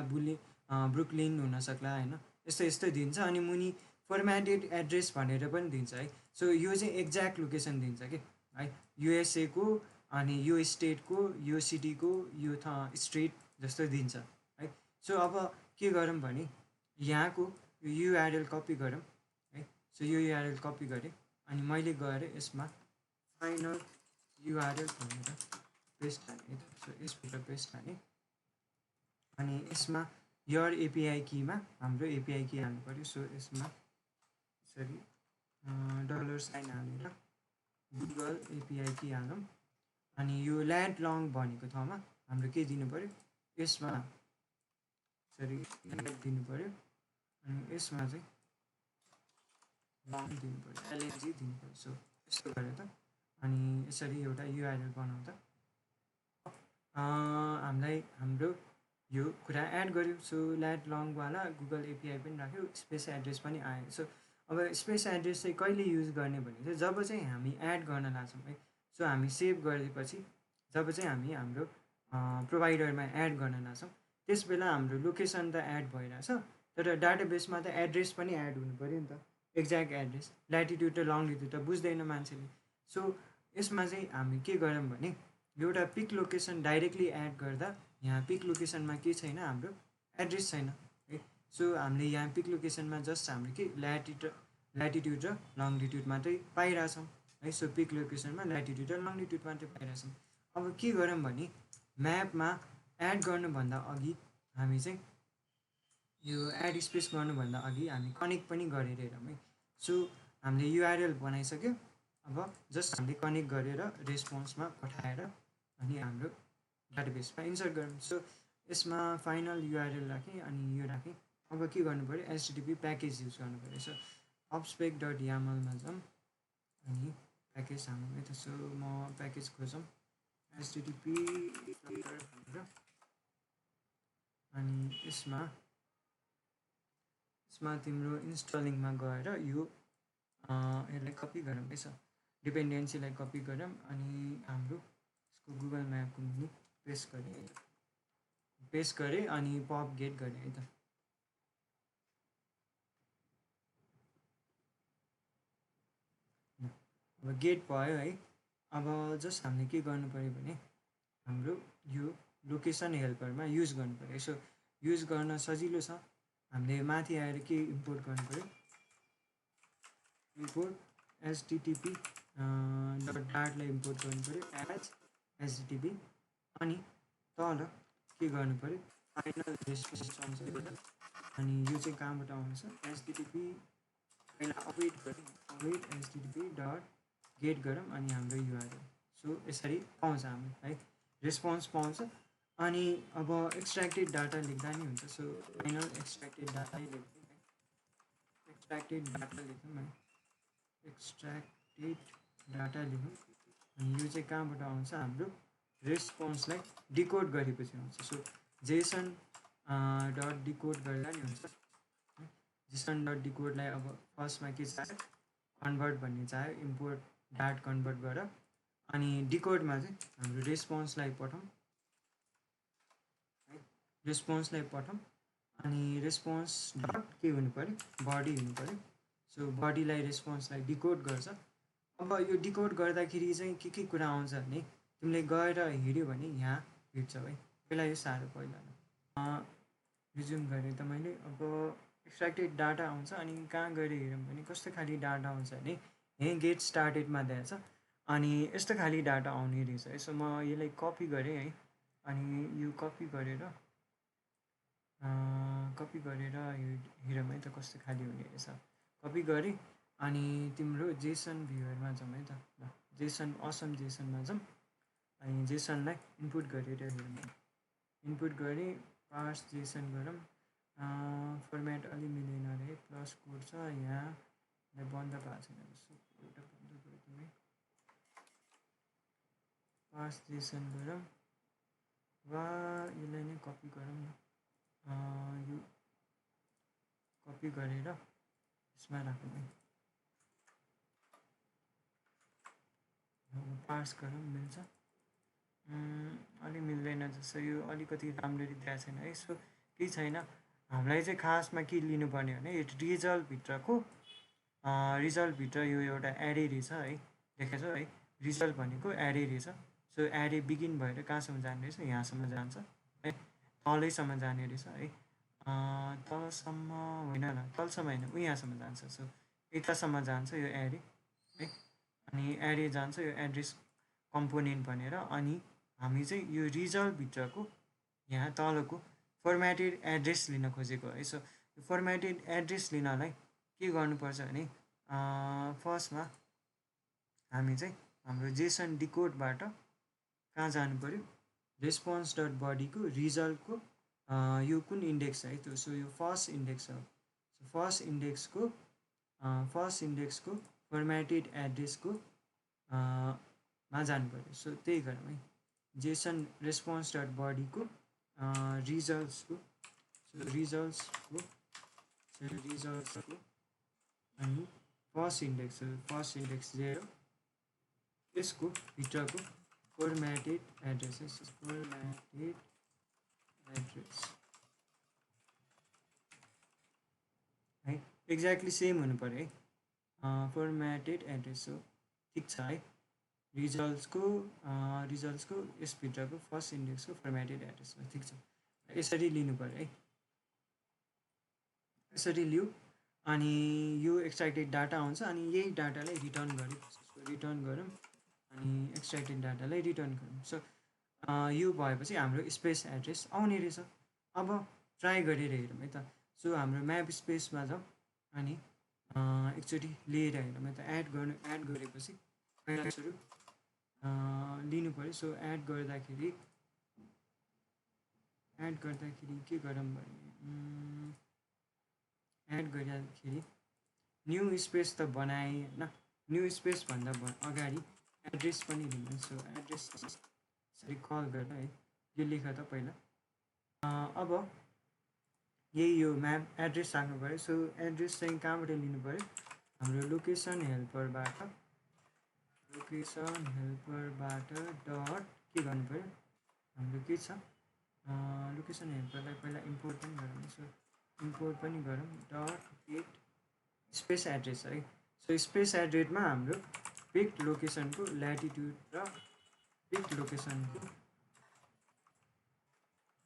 ब्रुकलिन हुनसक्ला होइन, यस्तो दिन्छ। अनि मुनि फर्मेटेड एड्रेस भनेर पनि दिन्छ है। सो यो चाहिँ एक्ज्याक्ट लोकेसन दिन्छ कि है, युएसएको अनि यो स्टेटको, यो सिटीको, यो स्ट्रिट जस्तो दिन्छ है। सो अब के गरौँ भने यहाँको युआरएल कपी गरौँ है। सो यो युआरएल कपी गरेँ अनि मैले गएर यसमा फाइनल युआरएल भनेर पेस्ट हाने। सो यसबाट पेस्ट हाने अनि यसमा यर एपिआई कीमा हाम्रो एपिआई की हाल्नु पऱ्यो। सो यसमा यसरी $साइन हालेर गुगल एपिआई की हालौँ। अनि यो ल्याट लङ भनेको ठाउँमा हाम्रो के दिनु पऱ्यो, यसमा यसरी दिनु पऱ्यो। अनि यसमा चाहिँ लङ दिनु पऱ्यो, एलएनजी दिनु पऱ्यो। सो यस्तो गरेर त अनि यसरी एउटा युआरएल बनाउँदा हामीलाई हाम्रो यो कुरा एड गर्यो। सो ल्याट लङवाला गुगल एपिआई पनि राख्यो, स्पेस एड्रेस पनि आयो। सो अब स्पेस एड्रेस चाहिँ कहिले युज गर्ने भने चाहिँ जब चाहिँ हामी एड गर्न लाग्छौँ है। सो हामी सेभ गरिदिएपछि जब चाहिँ हामी हाम्रो प्रोभाइडरमा एड गर्न लाग्छौँ त्यस बेला हाम्रो लोकेसन त एड भइरहेछ, तर डाटाबेसमा त एड्रेस पनि एड हुनु पऱ्यो नि त, एक्ज्याक्ट एड्रेस। ल्याटिट्युड र लङ्गिट्युड त बुझ्दैन मान्छेले। सो यसमा चाहिँ हामी के गरौँ भने एउटा पिक लोकेसन डाइरेक्टली एड गर्दा यहाँ पिक लोकेसनमा के छैन, हाम्रो एड्रेस छैन है। सो हामीले यहाँ पिक लोकेसनमा जस्ट हामीले के ल्याटिट्युड र लङ्गिट्युड मात्रै पाइरहेछौँ है। सो पिक लोकेसनमा ल्याटिट्युड र लङ्गिट्युड मात्रै पाइरहेछौँ। अब के गरौँ भने म्यापमा एड गर्नुभन्दा अघि हामी चाहिँ यो एड स्पेस गर्नुभन्दा अघि हामी कनेक्ट पनि गरेर हेरौँ है। सो हामीले युआरएल बनाइसक्यो, अब जस्ट हामीले कनेक्ट गरेर रेस्पोन्समा पठाएर अनि हाम्रो डाटाबेसमा इन्सर्ट गरौँ। सो यसमा फाइनल युआरएल राखेँ अनि यो राखेँ। अब के गर्नु पऱ्यो, एचटिटिपी प्याकेज युज गर्नु पऱ्यो। सो obspec.yamlमा जाऊँ अनि प्याकेज हाल्नु है। त्यसो म प्याकेज खोजौँ एचटिटिपी भनेर अनि यसमा तिम्रो इन्स्टलिङमा गएर यो यसलाई कपी गरौँ है। सर डिपेन्डेन्सीलाई कपी गरौँ अनि हाम्रो यसको गुगल म्यापको मुनि पेस्ट गरेँ है त, पेस्ट गरेँ अनि पप गेट गरेँ है त। अब गेट भयो है। अब जस्ट हामीले के गर्नु पऱ्यो भने हाम्रो यो लोकेसन हेल्परमा युज गर्नु पऱ्यो। सो युज गर्न सजिलो छ, हामीले माथि आएर के इम्पोर्ट गर्नु पऱ्यो, इम्पोर्ट एचटिटिपी डाटलाई इम्पोर्ट गर्नु पऱ्यो एज एचटिटिपी अनि तल के गर्नु पऱ्यो फाइनल रेस्पोन्स आउँछ अनि यो चाहिँ कहाँबाट आउँछ एचटिटिपी पहिला अवेट गरौँ, अवेट एचटिटिपी डट गेट गरौँ अनि हाम्रो युआरएल। सो यसरी पाउँछ हामी है, रेस्पोन्स पाउँछ। अनि अब एक्सट्र्याक्टेड डाटा लेख्दा नि हुन्छ। सो फाइनल एक्सट्र्याक्टेड डाटा लेख्छौँ है, एक्सट्र्याक्टेड डाटा लेख्छौँ है, एक्सट्र्याक्टेड डाटा लेखौँ अनि यो चाहिँ कहाँबाट आउँछ, हाम्रो रेस्पोन्सलाई डिकोड गरेपछि आउँछ। सो जेसन डट डिकोड गर्दा नि हुन्छ। जेसन डट डिकोडलाई अब फर्स्टमा के चाह्यो, कन्भर्ट भन्ने चाह्यो, इम्पोर्ट डाट कन्भर्ट गर अनि डिकोडमा चाहिँ हाम्रो रेस्पोन्सलाई पठाउँ है, रेस्पोन्सलाई पठाउँ अनि रेस्पोन्स डट के हुनु पऱ्यो, बडी हुनु पऱ्यो। सो बडीलाई रेस्पोन्सलाई डिकोड गर्छ। अब यो डिकोड गर्दाखेरि चाहिँ के कुरा आउँछ भने तिमीले गएर हेऱ्यो भने यहाँ भेट्छौ है। पहिला यो साह्रो पहिला रिज्युम गरेँ त मैले। अब एक्सट्र्याक्टेड डाटा आउँछ अनि कहाँ गएर हेरौँ भने कस्तो खाले डाटा आउँछ भने यहीँ गेट स्टार्टेडमा दिएछ अनि यस्तो खाले डाटा आउने रहेछ। यसो म यसलाई कपी गरेँ है अनि यो कपी गरेर यो हेरौँ है त कस्तो खाले हुने रहेछ। कपी गरेँ अनि तिम्रो जेसन भ्युअरमा जाउँ है त, ल जेसन असम जेसनमा जाउँ अनि जेसनलाई इनपुट गरेर हेरौँ। इनपुट गरेँ, पार्स जेसन गरौँ, फर्मेट अलि मिलेन अरे, प्लस कोड छ यहाँ बन्द भएको छैन जस्तो, एउटा बन्द गरिदिउँ है। पार्स जेसन गरौँ वा यसलाई नै कपी गरौँ न, यो कपी गरेर यसमा राखौँ है, पार्स गरौँ मिल्छ, अलि मिल्दैन जस्तो, यो अलिकति राम्ररी दिएको छैन है। सो केही छैन, हामीलाई चाहिँ खासमा के लिनुपर्ने भने रिजल्टभित्रको रिजल्टभित्र यो एउटा एरे रहेछ है, देखेछ है, रिजल्ट भनेको एरे रहेछ। सो एरे बिगिन भएर कहाँसम्म जाने रहेछ, यहाँसम्म जान्छ है, तलैसम्म जाने रहेछ है, तलसम्म होइन न, तलसम्म होइन यहाँसम्म जान्छ। सो यतासम्म जान्छ यो एरे है अनि एरे जान्छ यो एड्रेस कम्पोनेन्ट भनेर। अनि हामी चाहिँ यो रिजल्टभित्रको यहाँ तलको फर्मेटेड एड्रेस लिन खोजेको है। सो यो फर्मेटेड एड्रेस लिनलाई के गर्नुपर्छ भने फर्स्टमा हामी चाहिँ हाम्रो जेसन डिकोडबाट कहाँ जानु पऱ्यो, रेस्पोन्स डट बडीको रिजल्टको यो कुन इन्डेक्स है त्यो, सो यो फर्स्ट इन्डेक्स हो। सो फर्स्ट इन्डेक्सको फर्मेटेड एड्रेसको मा जानु पऱ्यो। सो त्यही गरौँ है, जेसन रेस्पोन्स डट बडीको रिजल्ट्सको अनि फर्स्ट इन्डेक्स 0 यसको भित्रको फर्मेटेड एड्रेसेस है एक्ज्याक्टली सेम हुनु पऱ्यो है फर्मेटेड एड्रेस हो ठिक छ है रिजल्ट्सको यसभित्रको फर्स्ट इन्डेक्सको फर्मेटेड एड्रेस हो ठिक छ यसरी लिनु पऱ्यो है यसरी लिऊ अनि यो एक्सट्र्याक्टेड डाटा हुन्छ अनि यही डाटालाई रिटर्न गरौँ अनि एक्सट्र्याक्टेड डाटालाई रिटर्न गरौँ सो यो भएपछि हाम्रो स्पेस एड्रेस आउने रहेछ अब ट्राई गरेर हेरौँ है त सो हाम्रो म्याप स्पेसमा जाउँ अनि एकचोटि लिएर हेरौँ है त एड गरेपछि पहिला सुरु लिनु पऱ्यो सो एड गर्दाखेरि के गरौँ भने एड गर्दाखेरि न्यू स्पेस त बनाएँ होइन न्यू स्पेसभन्दा अगाडि एड्रेस पनि लिनु सो एड्रेस यसरी कल गरेर है यो लेख त पहिला अब यही यो म्याप एड्रेस राख्नु पऱ्यो सो एड्रेस चाहिँ कहाँबाट लिनु पऱ्यो हाम्रो लोकेसन हेल्परबाट डट के गर्नु पऱ्यो हाम्रो के छ लोकेसन हेल्परलाई पहिला इम्पोर्ट पनि गरौँ सो इम्पोर्ट पनि गरौँ डट गेट स्पेस एड्रेस है सो स्पेस एड्रेसमा हाम्रो पिक्ड लोकेसनको ल्याटिट्युड र पिक्ड लोकेसनको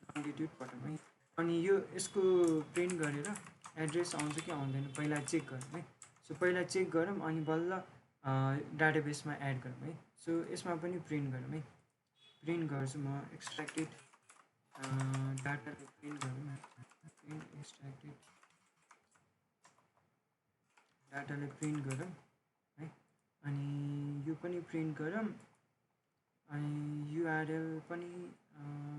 लङ्गिट्युड पठाउँ है अनि यो यसको प्रिन्ट गरेर एड्रेस आउँछ कि आउँदैन पहिला चेक गरौँ है सो पहिला चेक गरौँ अनि बल्ल डाटाबेसमा एड गरौँ है सो यसमा पनि प्रिन्ट गरौँ है प्रिन्ट गर्छु म एक्सट्र्याक्टेड डाटाले प्रिन्ट गरौँ एक्सट्र्याक्टेड डाटाले प्रिन्ट गरौँ है अनि यो पनि प्रिन्ट गरौँ अनि युआरएल पनि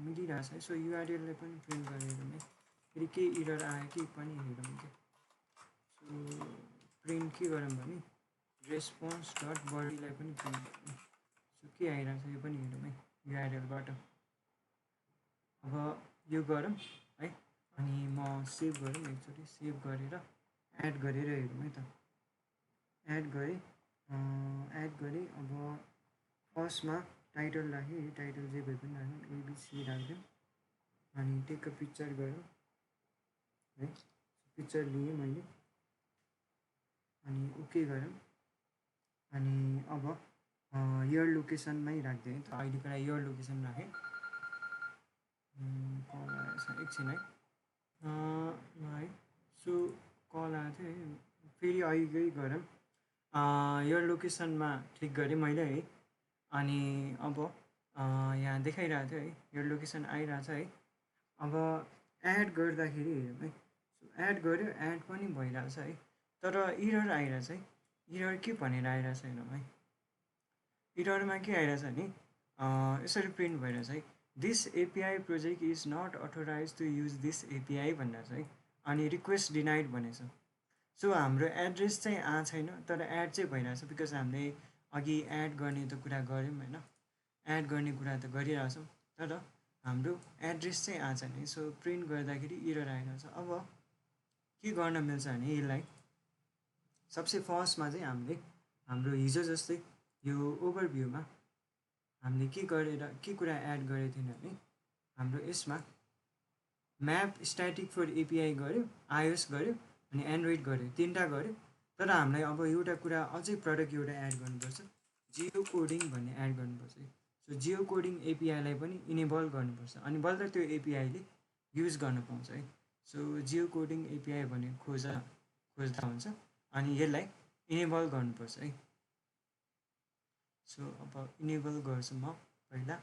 मिलिरहेछ है सो युआरएललाई पनि प्रिन्ट गरेर है फेरि के इरर आयो कि पनि हेरौँ क्या सो प्रिन्ट के गरौँ भने रेस्पोन्स डट बडीलाई पनि प्रिन्ट गरौँ सो के आइरहेको छ यो पनि हेरौँ है युआरएलबाट अब यो गरौँ है अनि म सेभ गरौँ एकचोटि सेभ गरेर एड गरेर हेरौँ है त एड गरेँ अब फर्स्टमा टाइटल राखेँ टाइटल जे भए पनि राख्यौँ एबिसी राखिदिउँ अनि टेक अ पिक्चर गरौँ है पिक्चर लिएँ मैले अनि ओके गरौँ अनि अब यर लोकेसनमै राखिदिएँ है त अहिलेको लागि यर लोकेसन राखेँ कल आएछ एकछिन है सो कल आएको थियो है फेरि अहिलेकै गरौँ यर लोकेसनमा क्लिक गरेँ मैले है अनि अब यहाँ देखाइरहेको थियो है यो लोकेसन आइरहेछ है अब एड गर्दाखेरि हेरौँ है सो एड गऱ्यो एड पनि भइरहेछ है तर इरर आइरहेछ है इरर के भनेर आइरहेछ हेरौँ है इररमा के आइरहेछ भने यसरी प्रिन्ट भइरहेछ है this API project is not authorize to use this API भनेर है अनि रिक्वेस्ट डिनाइड भनेछ सो हाम्रो एड्रेस चाहिँ आएको छैन तर एड चाहिँ भइरहेछ बिकज हामीले अघि एड गर्ने त कुरा गऱ्यौँ होइन एड गर्ने कुरा त गरिरहेछौँ तर हाम्रो एड्रेस चाहिँ आएको छैन सो प्रिन्ट गर्दाखेरि इरर आइरहेछ अब के गर्न मिल्छ भने यसलाई सबसे फर्स्टमा चाहिँ हामीले हाम्रो हिजो जस्तै यो ओभरभ्यूमा हामीले के कुरा एड गरेको थिएन भने हाम्रो यसमा म्याप स्ट्याटिक फर एपिआई गऱ्यो आइओएस गऱ्यो अनि एन्ड्रोइड गऱ्यो तिनवटा गऱ्यो तर हामीलाई अब एउटा कुरा अझै प्रडक्ट एउटा एड गर्नुपर्छ जियो कोडिङ भन्ने एड गर्नुपर्छ सो जियो कोडिङ एपिआईलाई पनि इनेबल गर्नुपर्छ अनि बल्ल त्यो एपिआईले युज गर्न पाउँछ है सो जियो कोडिङ एपिआई भन्ने खोज्दा हुन्छ अनि यसलाई इनेबल गर्नुपर्छ है सो अब इनेबल गर्छु म पहिला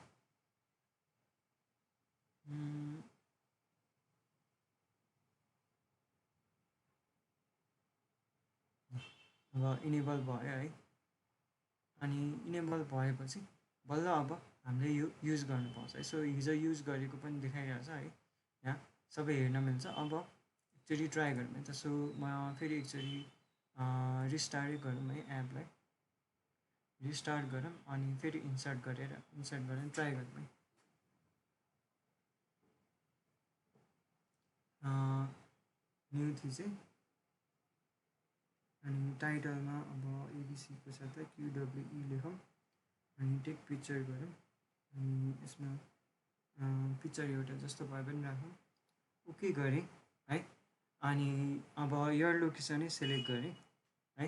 अब इनेबल भयो है अनि इनेबल भएपछि बल्ल अब हामीले यो युज गर्नु पाउँछ है सो हिजो युज गरेको पनि देखाइरहेछ है यहाँ सबै हेर्न मिल्छ अब एकचोटि ट्राई गरौँ है त सो म फेरि एकचोटि रिस्टार्ट गरौँ है एपलाई रिस्टार्ट गरौँ अनि फेरि इन्सर्ट गरेर ट्राई गरौँ है न्यू थिचै अनि टाइटलमा अब एबिसीको साथ QWE लेखौँ अनि टेक पिक्चर गरौँ अनि यसमा पिक्चर एउटा जस्तो भए पनि राखौँ ओके गरेँ है अनि अब यर लोकेसनै सेलेक्ट गरेँ है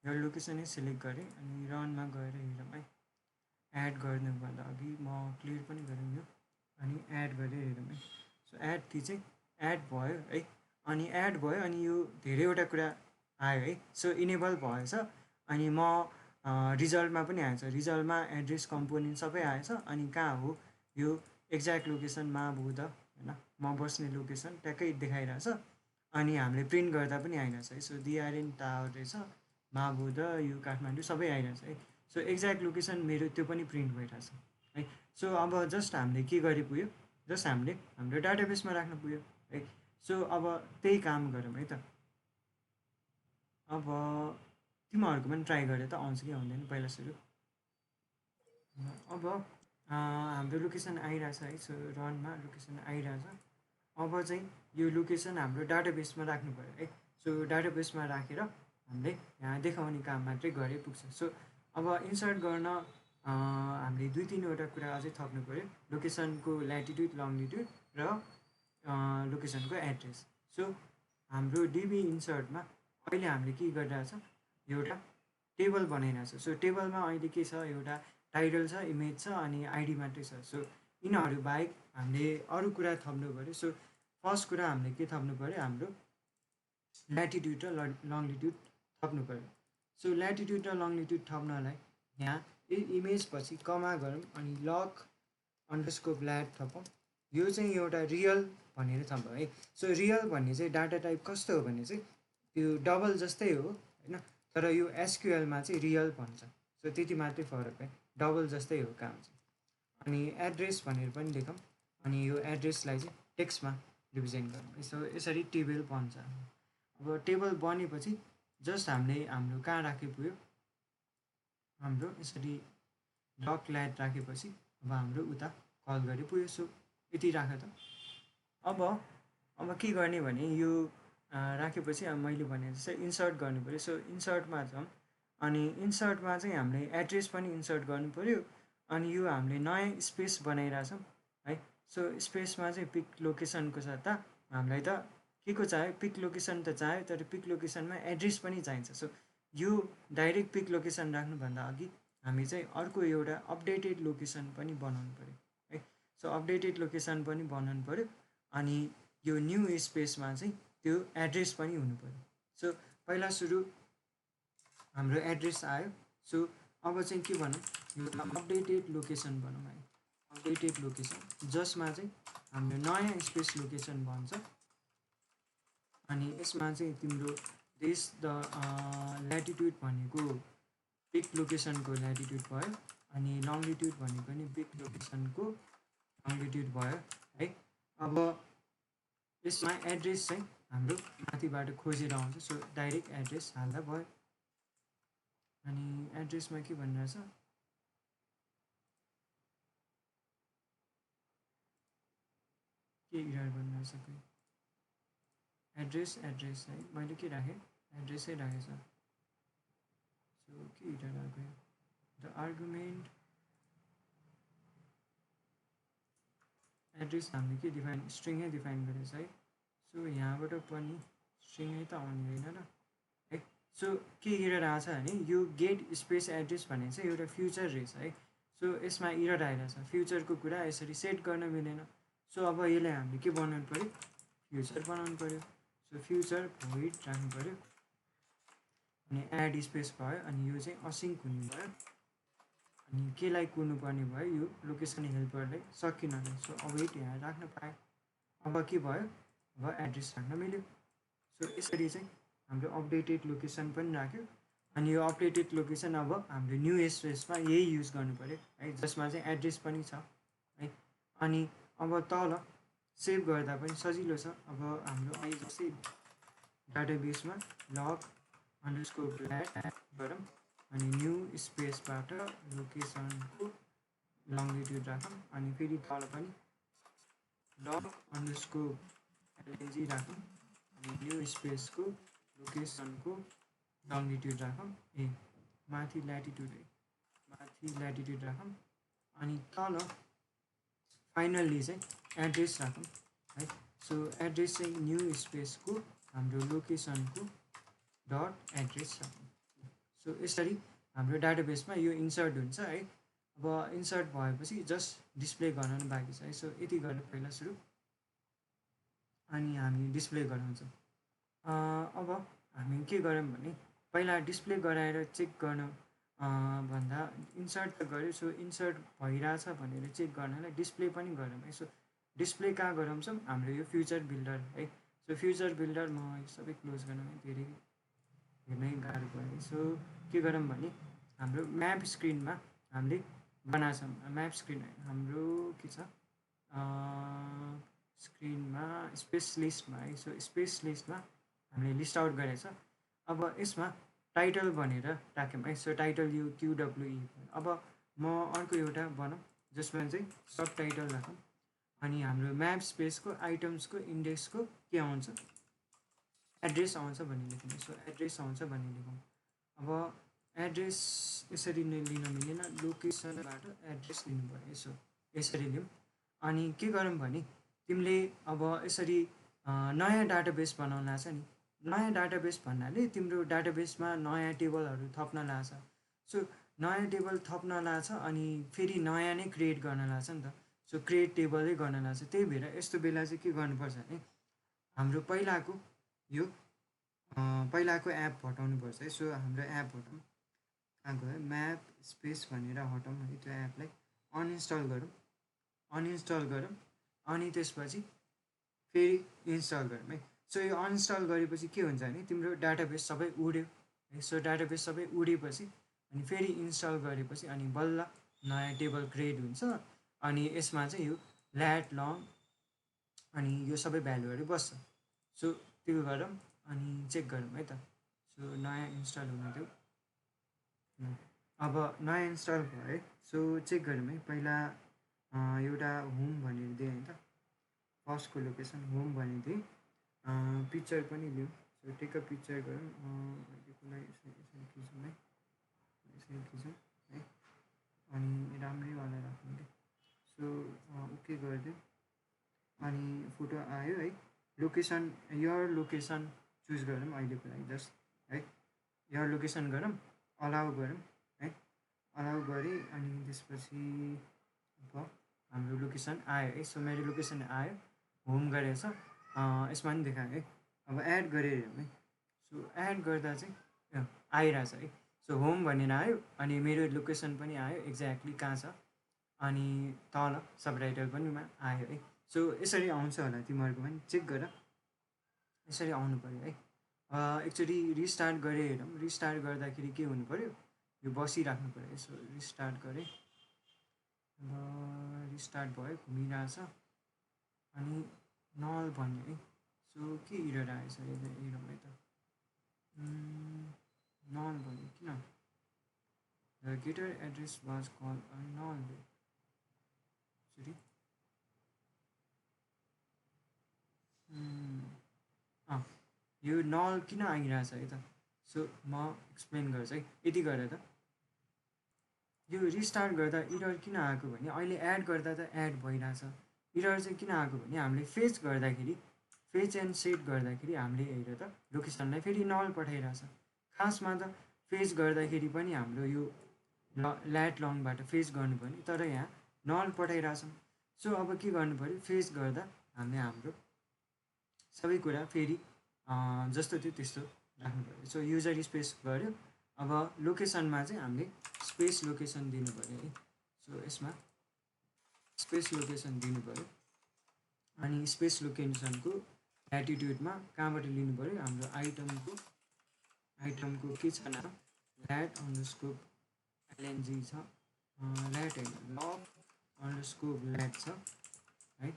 यर लोकेसनै सेलेक्ट गरेँ अनि रनमा गएर हेरौँ है एड गर्नुभन्दा अघि म क्लियर पनि गरौँ यो अनि एड गरेर हेरौँ है सो एड चाहिँ एड भयो है अनि एड भयो अनि यो धेरैवटा कुरा आयो है सो इनेबल भएछ अनि म रिजल्टमा पनि आएछ रिजल्टमा एड्रेस कम्पोनेन्ट सबै आएछ अनि कहाँ हो यो एक्ज्याक्ट लोकेसन महाबुध होइन म बस्ने लोकेसन ट्याक्कै देखाइरहेछ अनि हामीले प्रिन्ट गर्दा पनि आइरहेछ है सो डिआरएन टावर रहेछ महाबुध यो काठमाडौँ सबै आइरहेछ है सो एक्ज्याक्ट लोकेसन मेरो त्यो पनि प्रिन्ट भइरहेछ है सो अब जस्ट हामीले के गरे पुग्यो जस्ट हामीले हाम्रो डाटाबेसमा राख्नु पुग्यो है सो अब त्यही काम गरौँ है त अब तिमीहरूको पनि ट्राई गरे त आउँछ कि आउँदैन पहिला सुरु अब हाम्रो लोकेसन आइरहेछ है सो रनमा लोकेसन आइरहेछ अब चाहिँ यो लोकेसन हाम्रो डाटाबेसमा राख्नु पऱ्यो है सो डाटाबेसमा राखेर हामीले यहाँ देखाउने काम मात्रै गरे पुग्छ सो अब इन्सर्ट गर्न हामीले 2-3वटा कुरा अझै थप्नु पऱ्यो लोकेसनको ल्याटिट्युड लङ्गिट्युड र लोकेसनको एड्रेस सो हाम्रो डिबी इन्सर्टमा अहिले हामीले के गरिरहेछ एउटा टेबल बनाइरहेछ सो टेबलमा अहिले के छ एउटा टाइटल छ इमेज छ अनि आइडी मात्रै छ सो यिनीहरू बाहेक हामीले अरू कुरा थप्नु पऱ्यो सो फर्स्ट कुरा हामीले के थप्नु पऱ्यो हाम्रो ल्याटिट्युड र लङ्गिट्युड थप्नु पऱ्यो सो ल्याटिट्युड र लङ्गिट्युड थप्नलाई यहाँ इमेज पछि कमा गरौँ अनि लक अन्डरस्कोप ल्याट थपौँ यो चाहिँ एउटा रियल भनेर थप्छौँ है सो रियल भन्ने चाहिँ डाटा टाइप कस्तो हो भने चाहिँ त्यो डबल जस्तै हो होइन तर यो एसक्युएलमा चाहिँ रियल भन्छ सो त्यति मात्रै फरक है डबल जस्तै हो काम चाहिँ अनि एड्रेस भनेर पनि लेखौँ अनि यो एड्रेसलाई चाहिँ टेक्स्टमा रिप्रेजेन्ट गरौँ यसो यसरी टेबल बन्छ अब टेबल बनेपछि जस्ट हामीले हाम्रो कहाँ राखे पुग्यो हाम्रो यसरी लक ल्याट राखेपछि अब हाम्रो उता कल गरे पुग्यो सो यति राख त अब के गर्ने भने यो राखेपछि अब मैले भने जस्तै इन्सर्ट गर्नु पऱ्यो सो इन्सर्टमा जाउँ अनि इन्सर्टमा चाहिँ हामीले एड्रेस पनि इन्सर्ट गर्नु पऱ्यो अनि यो हामीले नयाँ स्पेस बनाइरहेछौँ है सो स्पेसमा चाहिँ पिक लोकेसनको सट्टा हामीलाई त के को चाहियो पिक लोकेसन त चाहियो तर पिक लोकेसनमा एड्रेस पनि चाहिन्छ सो यो डाइरेक्ट पिक लोकेसन राख्नुभन्दा अघि हामी चाहिँ अर्को एउटा अपडेटेड लोकेसन पनि बनाउनु पऱ्यो है सो अपडेटेड लोकेसन पनि बनाउनु पऱ्यो अनि यो न्यू स्पेसमा चाहिँ त्यो एड्रेस पनि हुनु पऱ्यो सो पहिला सुरु हाम्रो एड्रेस आयो सो अब चाहिँ के भनौँ यो अपडेटेड लोकेसन भनौँ है अपडेटेड लोकेसन जसमा चाहिँ हाम्रो नयाँ स्पेस लोकेसन भन्छ अनि यसमा चाहिँ तिम्रो देश द ल्याटिट्युड भनेको पिक लोकेसनको ल्याटिट्युड भयो अनि लङ्गिट्युड भनेको पनि पिक लोकेसनको लङ्गिट्युड भयो है अब यसमा एड्रेस चाहिँ हाम्रो माथिबाट खोजेर आउँछ सो डाइरेक्ट एड्रेस हाल्दा भयो अनि एड्रेसमा के भनिरहेछ के इरर भनिरहेछ खोइ एड्रेस है मैले के राखेँ एड्रेसै राखेछ सो के इरर आएको द आर्गुमेन्ट एड्रेस हामीले के डिफाइन स्ट्रिङै डिफाइन गरेछ है सो यहाँबाट पनि स्ट्रिङै त आउने होइन र है सो के इरर आएको छ भने यो गेट स्पेस एड्रेस भन्ने चाहिँ एउटा फ्युचर रहेछ है सो यसमा इरर आइरहेछ फ्युचरको कुरा यसरी सेट गर्न मिलेन सो अब यसलाई हामीले के बनाउनु पऱ्यो फ्युचर बनाउनु पऱ्यो सो फ्युचर भोइड राख्नु पऱ्यो अनि एड स्पेस भयो अनि यो चाहिँ असिङ्क हुने भयो अनि केलाई कुर्नुपर्ने भयो यो लोकेसन हेल्परलाई सकिनँ सो अब यहाँ राख्न पाएँ अब के भयो अब एड्रेस राख्न मिल्यो सो यसरी चाहिँ हाम्रो अपडेटेड लोकेसन पनि राख्यो अनि यो अपडेटेड लोकेसन अब हाम्रो न्यू स्पेसमा यही युज गर्नु पऱ्यो है जसमा चाहिँ एड्रेस पनि छ है अनि अब तल सेभ गर्दा पनि सजिलो छ अब हाम्रो अहिले जस्तै डाटाबेसमा लग अन्डरस्कोर ल्याट गरौँ अनि न्यू स्पेसबाट लोकेसनको लङ्गिट्युड राखौँ अनि फेरि तल पनि लग अन्डरस्कोर एलएनजी राखौँ अनि न्यू स्पेसको लोकेसनको लङ्गिट्युड राखौँ, माथि ल्याटिट्युड है, माथि ल्याटिट्युड राखौँ, अनि तल फाइनल्ली चाहिँ एड्रेस राखौँ है। सो एड्रेस चाहिँ न्यू स्पेसको हाम्रो लोकेसनको डट एड्रेस राखौँ। सो यसरी हाम्रो डाटाबेसमा यो इन्सर्ट हुन्छ है। अब इन्सर्ट भएपछि जस्ट डिस्प्ले गराउनु बाँकी छ है। सो यति गरेर पहिला सुरु, अनि हामी डिस्प्ले गराउँछौँ। अब हामी के गऱ्यौँ भने पहिला डिस्प्ले गराएर चेक गर्न भन्दा इन्सर्ट त गऱ्यो, सो इन्सर्ट भइरहेछ भनेर चेक गर्नलाई डिस्प्ले पनि गरौँ है। सो डिस्प्ले कहाँ गराउँछौँ, हाम्रो यो फ्युचर बिल्डर है। सो फ्युचर बिल्डर म यो सबै क्लोज गर्न धेरै हेर्नै गाह्रो भयो। सो के गरौँ भने हाम्रो म्याप स्क्रिनमा हामीले बनाएको छौँ, म्याप स्क्रिन हाम्रो के छ स्क्रिनमा स्पेस लिस्टमा है। सो स्पेस लिस्टमा हामीले लिस्ट आउट गरेको छ। अब यसमा टाइटल भनेर राख्यौँ है। सो टाइटल यो QWE। अब म अर्को एउटा बनाऊँ जसमा चाहिँ सब टाइटल राखौँ, अनि हाम्रो म्याप स्पेसको आइटम्सको इन्डेक्सको के आउँछ, एड्रेस आउँछ भन्ने लेखौँ। सो एड्रेस आउँछ भन्ने लेखौँ। अब एड्रेस यसरी नै लिन मिलेन, लोकेसनबाट एड्रेस लिनु पऱ्यो। यसरी लिउँ। अनि के गरौँ भने तिमीले अब यसरी नयाँ डाटाबेस बनाउन लाग्छ नि। नयाँ डाटाबेस भन्नाले तिम्रो डाटाबेसमा नयाँ टेबलहरू थप्न लाग्छ। सो नयाँ टेबल थप्न लाग्छ अनि फेरि नयाँ नै क्रिएट गर्न लाग्छ नि त। सो क्रिएट टेबलै गर्न लाग्छ। त्यही भएर यस्तो बेला चाहिँ के गर्नुपर्छ भने हाम्रो पहिलाको यो पहिलाको एप हटाउनुपर्छ है। सो हाम्रो एप हटाउँ, कहाँ गयो, म्याप स्पेस भनेर हटाउँ है। त्यो एपलाई अनइन्स्टल गरौँ, अनइन्स्टल गरौँ, अनि त्यसपछि फेरि इन्स्टल गरौँ है। सो यो अनइन्स्टल गरेपछि के हुन्छ भने तिम्रो डाटाबेस सबै उड्यो है। सो डाटाबेस सबै उडेपछि अनि फेरि इन्स्टल गरेपछि अनि बल्ल नयाँ टेबल क्रिएट हुन्छ, अनि यसमा चाहिँ यो ल्याट लङ अनि यो सबै भ्यालुहरू बस्छ। सो त्यो गरौँ अनि चेक गरौँ है त। सो नयाँ इन्स्टल हुन देऊ। अब नयाँ इन्स्टल भयो है। सो चेक गरौँ है। पहिला एउटा होम भनेर दिएँ होइन त, फर्स्टको लोकेसन होम भनेर दिएँ। पिक्चर पनि लिउँ। सो टेक अ पिक्चर गरौँ, यसरी खिचौँ है, यसरी खिचौँ है, अनि राम्रैवाला राख्नु कि। सो ओके गरिदिउँ, अनि फोटो आयो है। लोकेसन यर लोकेसन चुज गरौँ अहिलेको लागि जस्ट है। यर लोकेसन गरौँ, अलाउ गरौँ है। अलाउ गरेँ अनि त्यसपछि अब हाम्रो लोकेसन आयो है। सो मेरो लोकेसन आयो, होम गरेको छ, यसमा पनि देखायो है। अब एड गरेर हेरौँ है। सो एड गर्दा चाहिँ आइरहेछ है। सो होम भनेर आयो अनि मेरो लोकेसन पनि आयो एक्ज्याक्टली कहाँ छ, अनि तल सब टाइटल पनि आयो है। सो यसरी आउँछ होला तिमीहरूको पनि, चेक गर, यसरी आउनु पऱ्यो है। एकचोटि रिस्टार्ट गरेर हेरौँ। रिस्टार्ट गर्दाखेरि के हुनु पऱ्यो, यो बसिराख्नु पऱ्यो। यसो रिस्टार्ट गरेँ, अब रिस्टार्ट भयो, घुमिरहेछ अनि नल भन्यो है। सो के इरर आएछ हेरौँ है त। नल भन्यो किन, the getter address was call null यसरी। यो नल किन आइरहेछ है त। सो म एक्सप्लेन गर्छु है। यति गरेर त यो रिस्टार्ट गर्दा इरर किन आएको भने अहिले एड गर्दा त एड भइरहेछ। इरर चाहिँ किन आएको भने हामीले फेच गर्दाखेरि, फेच एन्ड सेट गर्दाखेरि हामीले हेर त लोकेसनलाई फेरि नल पठाइरहेछ। खासमा त फेच गर्दाखेरि पनि हाम्रो यो ल्याट लङबाट फेच गर्नुपर्ने, तर यहाँ नल पठाइरहेछौँ। सो अब के गर्नु पऱ्यो, फेच गर्दा हामीले हाम्रो सबै कुरा फेरि जस्तो थियो त्यस्तो राख्नु पऱ्यो। सो युजर स्पेस गऱ्यो। अब लोकेसनमा चाहिँ हामीले स्पेस लोकेसन दिनु पऱ्यो है। सो यसमा स्पेस लोकेसन दिनु पऱ्यो, अनि स्पेस लोकेसनको ल्याटिट्युडमा कहाँबाट लिनु पऱ्यो, हाम्रो आइटमको के छ नाम, ल्याट अन्डरस्कोप एलएनजी छ, ल्याट होइन लग अन्डरस्कोप ल्याट छ है।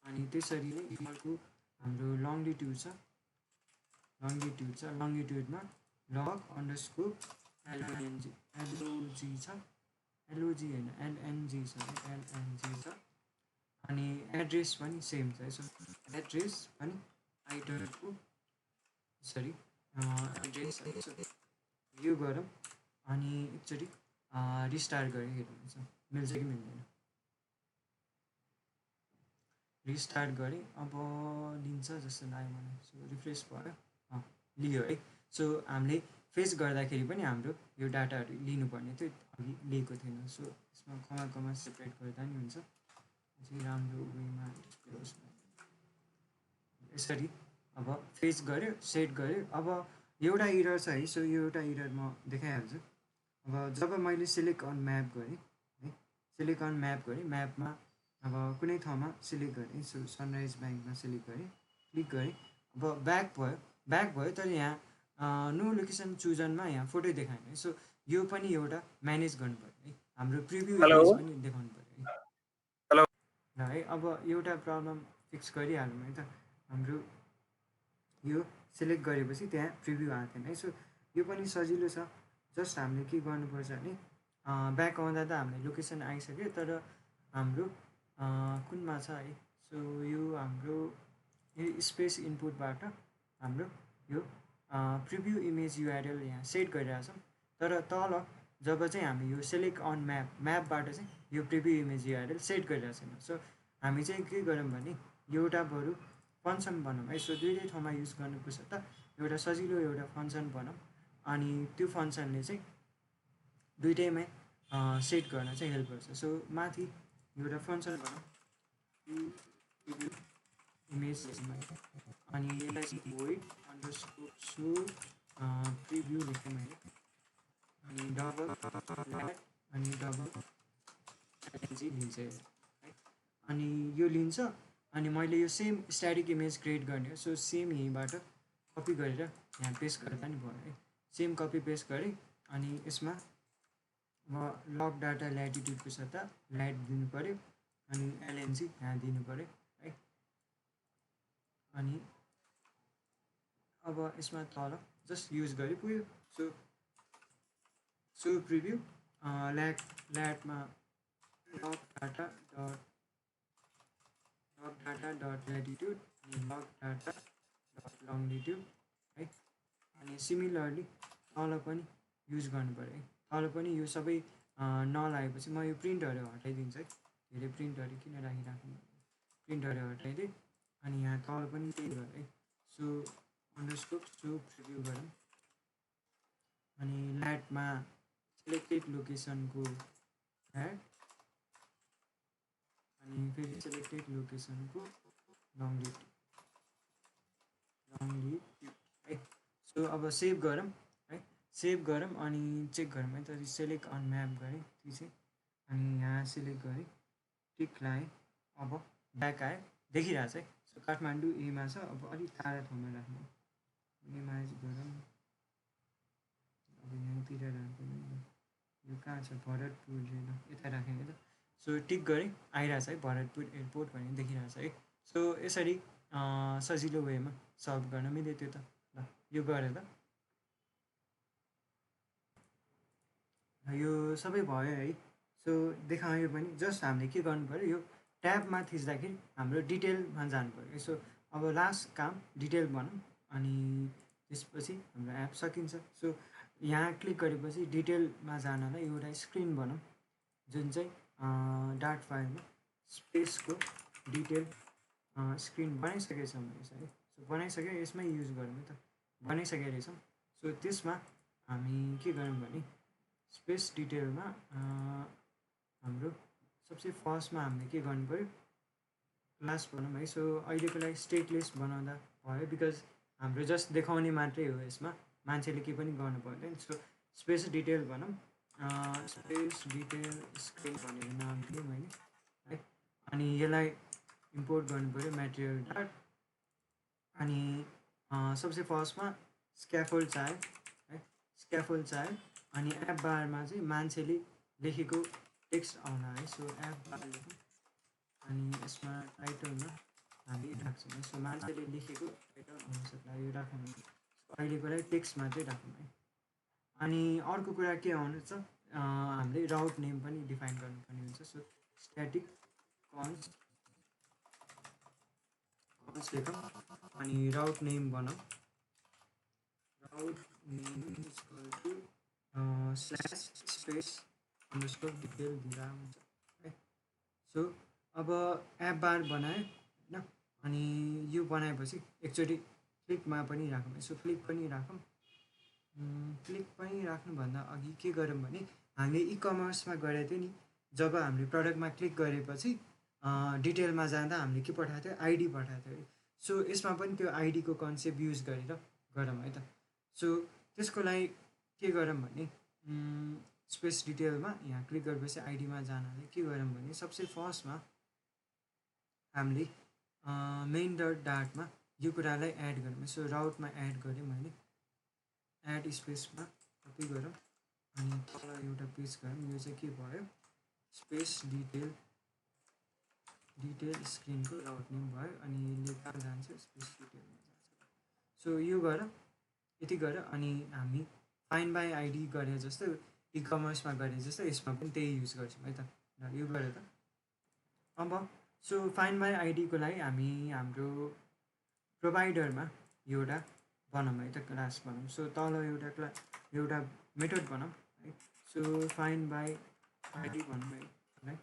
अनि त्यसरी नै अर्को हाम्रो लङ्गिट्युड छ, लङ्गिट्युडमा लग अन्डरस्कोप एलएनजी छ, एलओजी होइन एलएनजी छ, एलएनजी छ। अनि एड्रेस पनि सेम छ है। सो एड्रेस पनि आइटमको यसरी एड्रेस यो गरौँ अनि एकचोटि रिस्टार्ट गरेर हेर्नुहुन्छ मिल्छ कि मिल्दैन। रिस्टार्ट गरेँ अब लिन्छ जस्तो लाग्यो मलाई। सो रिफ्रेस भयो लियो है। सो हामीले फेस गर्दाखेरि पनि हाम्रो यो डाटाहरू लिनुपर्ने थियो, अघि लिएको थिएन। सो यसमा कमा सेपरेट गर्दा नि हुन्छ, अझै राम्रो वेमा होस्। यसरी अब फेस गऱ्यो, सेट गऱ्यो। अब एउटा इरर छ है। सो यो एउटा इरर म देखाइहाल्छु। अब जब मैले सिलेक्ट अन म्याप गरेँ है, सिलेक्ट अन म्याप गरेँ, म्यापमा अब कुनै ठाउँमा सिलेक्ट गरेँ। सो सनराइज ब्याङ्कमा सिलेक्ट गरेँ, क्लिक गरेँ। अब ब्याक भयो तर यहाँ नो लोकेसन चुजनमा यहाँ फोटो देखाएन है। सो यो पनि एउटा म्यानेज गर्नु पऱ्यो है, हाम्रो प्रिभ्यू हेलो इमेज पनि देखाउनु पऱ्यो है। हेलो ल है, अब एउटा प्रब्लम फिक्स गरिहालौँ है त। हाम्रो यो सिलेक्ट गरेपछि त्यहाँ प्रिभ्यू आएको थिएन है। सो यो पनि सजिलो छ। जस्ट हामीले के गर्नुपर्छ भने ब्याक आउँदा त हामीले लोकेसन आइसक्यो, तर हाम्रो कुनमा छ है। सो यो हाम्रो यो स्पेस इनपुटबाट हाम्रो यो प्रिभ्यू इमेज युआरएल यहाँ सेट गरिरहेछौँ। तर तल जब चाहिँ हामी यो सिलेक्ट अन म्यापबाट चाहिँ यो प्रिभ्यू इमेज युआरएल सेट गरिरहेको छैन। सो हामी चाहिँ के गरौँ भने एउटा बरु फङ्सन बनाऊँ है। सो दुइटै ठाउँमा युज गर्नुपर्छ त, एउटा सजिलो एउटा फङ्सन बनाऊँ अनि त्यो फङ्सनले चाहिँ दुइटैमै सेट गर्न चाहिँ हेल्प गर्छ। सो माथि एउटा फङ्सन बनाऊँ इमेज अनि यसलाई चाहिँ void underscore show प्रिभ्यू लेख्थेँ मैले, अनि डबल ल्याट अनि डबल चाहिँ लिन्छ है। अनि यो लिन्छ अनि मैले यो सेम स्ट्याटिक इमेज क्रिएट गर्ने हो। सो सेम यहीँबाट कपी गरेर यहाँ पेस्ट गर्दा नि भयो है। सेम कपी पेस्ट गरेँ अनि यसमा म लग डाटा ल्याटिट्युडको सट्टा ल्याट दिनु पऱ्यो अनि एलएनजी यहाँ दिनु पऱ्यो है। अनि अब यसमा तल जस्ट युज गरे पुग्यो। सो प्रिभ्यू ल्याटमा लग डाटा डट ल्याटिट्युड अनि लग डाटा डट लङ्गिट्युड है। अनि सिमिलरली तल पनि युज गर्नु पऱ्यो है। तल पनि यो सबै नलागेपछि म यो प्रिन्टहरू हटाइदिन्छु है। धेरै प्रिन्टहरू किन राखिराख्नु, प्रिन्टहरू हटाइदिएँ अनि यहाँ तल पनि त्यही गरेँ है। सो अन्डरस्कोर सो प्रिभ्यू गरौँ अनि ल्याटमा सेलेक्टेड लोकेसनको ल्याट अनि फेरि सेलेक्टेड लोकेसनको लङ्गिट्युड है। सो अब सेभ गरौँ है, सेभ गरौँ अनि चेक गरौँ है त। सेलेक्ट अन म्याप गरेँ त्यो चाहिँ अनि यहाँ सिलेक्ट गरेँ, टिक लगाएँ। अब ब्याक आयो, देखिरहेछ है। सो काठमाडौँ एमा छ। अब अलिक टाढा ठाउँमा राख्नु, मिनिमाइज गरौँ। अब यहाँतिर राख्दैन, यो कहाँ छ भरतपुर छैन, यता राखेँ है त। सो टिक गरेँ, आइरहेछ है भरतपुर एयरपोर्ट भन्ने देखिरहेछ है। सो यसरी सजिलो वेमा सल्भ गर्न मिल्यो त्यो त। ल यो गरेँ त, यो सबै भयो है। सो देखायो पनि जस्ट हामीले के गर्नु पऱ्यो, यो ट्याबमा थिच्दाखेरि हाम्रो डिटेलमा जानु पऱ्यो। सो अब लास्ट काम डिटेल बनाऊँ अनि त्यसपछि हाम्रो एप सकिन्छ। सो यहाँ क्लिक गरेपछि डिटेलमा जानलाई एउटा स्क्रिन बनाऊँ जुन चाहिँ डाट फाइलमा स्पेसको डिटेल स्क्रिन बनाइसकेछ रहेछ है। सो बनाइसक्यो, यसमै युज गरौँ है त, बनाइसकेको रहेछौँ। सो त्यसमा हामी के गरौँ भने स्पेस डिटेलमा हाम्रो सबसे फर्स्टमा हामीले के गर्नु पऱ्यो, क्लास बनाऊँ है। सो अहिलेको लागि स्टेटलेस बनाउँदा भयो, बिकज हाम्रो जस्ट देखाउने मात्रै हो, यसमा मान्छेले केही पनि गर्नु पर्दैन। सो स्पेस डिटेल बनाऊँ, स्पेस डिटेल स्क्रिन भनेर नाम दिएँ मैले है। अनि यसलाई इम्पोर्ट गर्नु पऱ्यो मेटेरियल डाट अनि सबसे फर्स्टमा स्क्याफोल्ड चाह्यो है, स्क्याफोल्ड चाह्यो अनि एप बारमा चाहिँ मान्छेले लेखेको टेक्स्ट आउन है। सो एप बार लेखौँ अनि यसमा टाइटलमा हामी राख्छौँ है। सो मान्छेले लेखेको टाइटल आउनुसक्ला यो राखौँ, अहिलेको लागि टेक्स्ट मात्रै राखौँ है। अनि अर्को कुरा के आउनु छ, हामीले राउट नेम पनि डिफाइन गर्नुपर्ने हुन्छ। सो स्ट्याटिक कन्स लेखौँ अनि राउट नेम बनाऊँ, route name is equal to slash space underscore detail दिँदा हुन्छ है। सो अब एप बार बनायो होइन, अनि यो बनाएपछि एकचोटि क्लिकमा पनि राखौँ, यसो क्लिक पनि राखौँ। क्लिक पनि राख्नुभन्दा अघि के गरौँ भने हामीले इ कमर्समा गरेको थियो नि, जब हामीले प्रडक्टमा क्लिक गरेपछि डिटेलमा जाँदा हामीले के पठाएको थियो, आइडी पठाएको थियो। सो यसमा पनि त्यो आइडीको कन्सेप्ट युज गरेर गरौँ है त। सो त्यसको लागि के गरौँ भने स्पेस डिटेलमा यहाँ क्लिक गरेपछि आइडीमा जानाले के गरौँ भने सबसे फर्स्टमा हामीले मेन डट डार्टमा यो कुरालाई एड गरौँ। सो राउटमा एड गरेँ मैले, एड स्पेसमा कपी गरौँ अनि तल एउटा पेज गरौँ। यो चाहिँ के भयो, स्पेस डिटेल स्क्रिनको राउट नेम भयो अनि यसले कहाँ जान्छ, स्पेस डिटेलमा जान्छ। सो यो गर, यति गर अनि हामी फाइन्ड बाई आइडी गरे जस्तो इ कमर्समा गरे जस्तो यसमा पनि त्यही युज गर्छौँ है त। यो गरेर त अब सो फाइन्ड बाई आइडीको लागि हामी हाम्रो प्रोभाइडरमा एउटा बनाऊँ है त, क्लास बनाऊँ। सो तल एउटा मेथड बनाऊँ है। सो फाइन्ड बाई आइडी भनौँ है,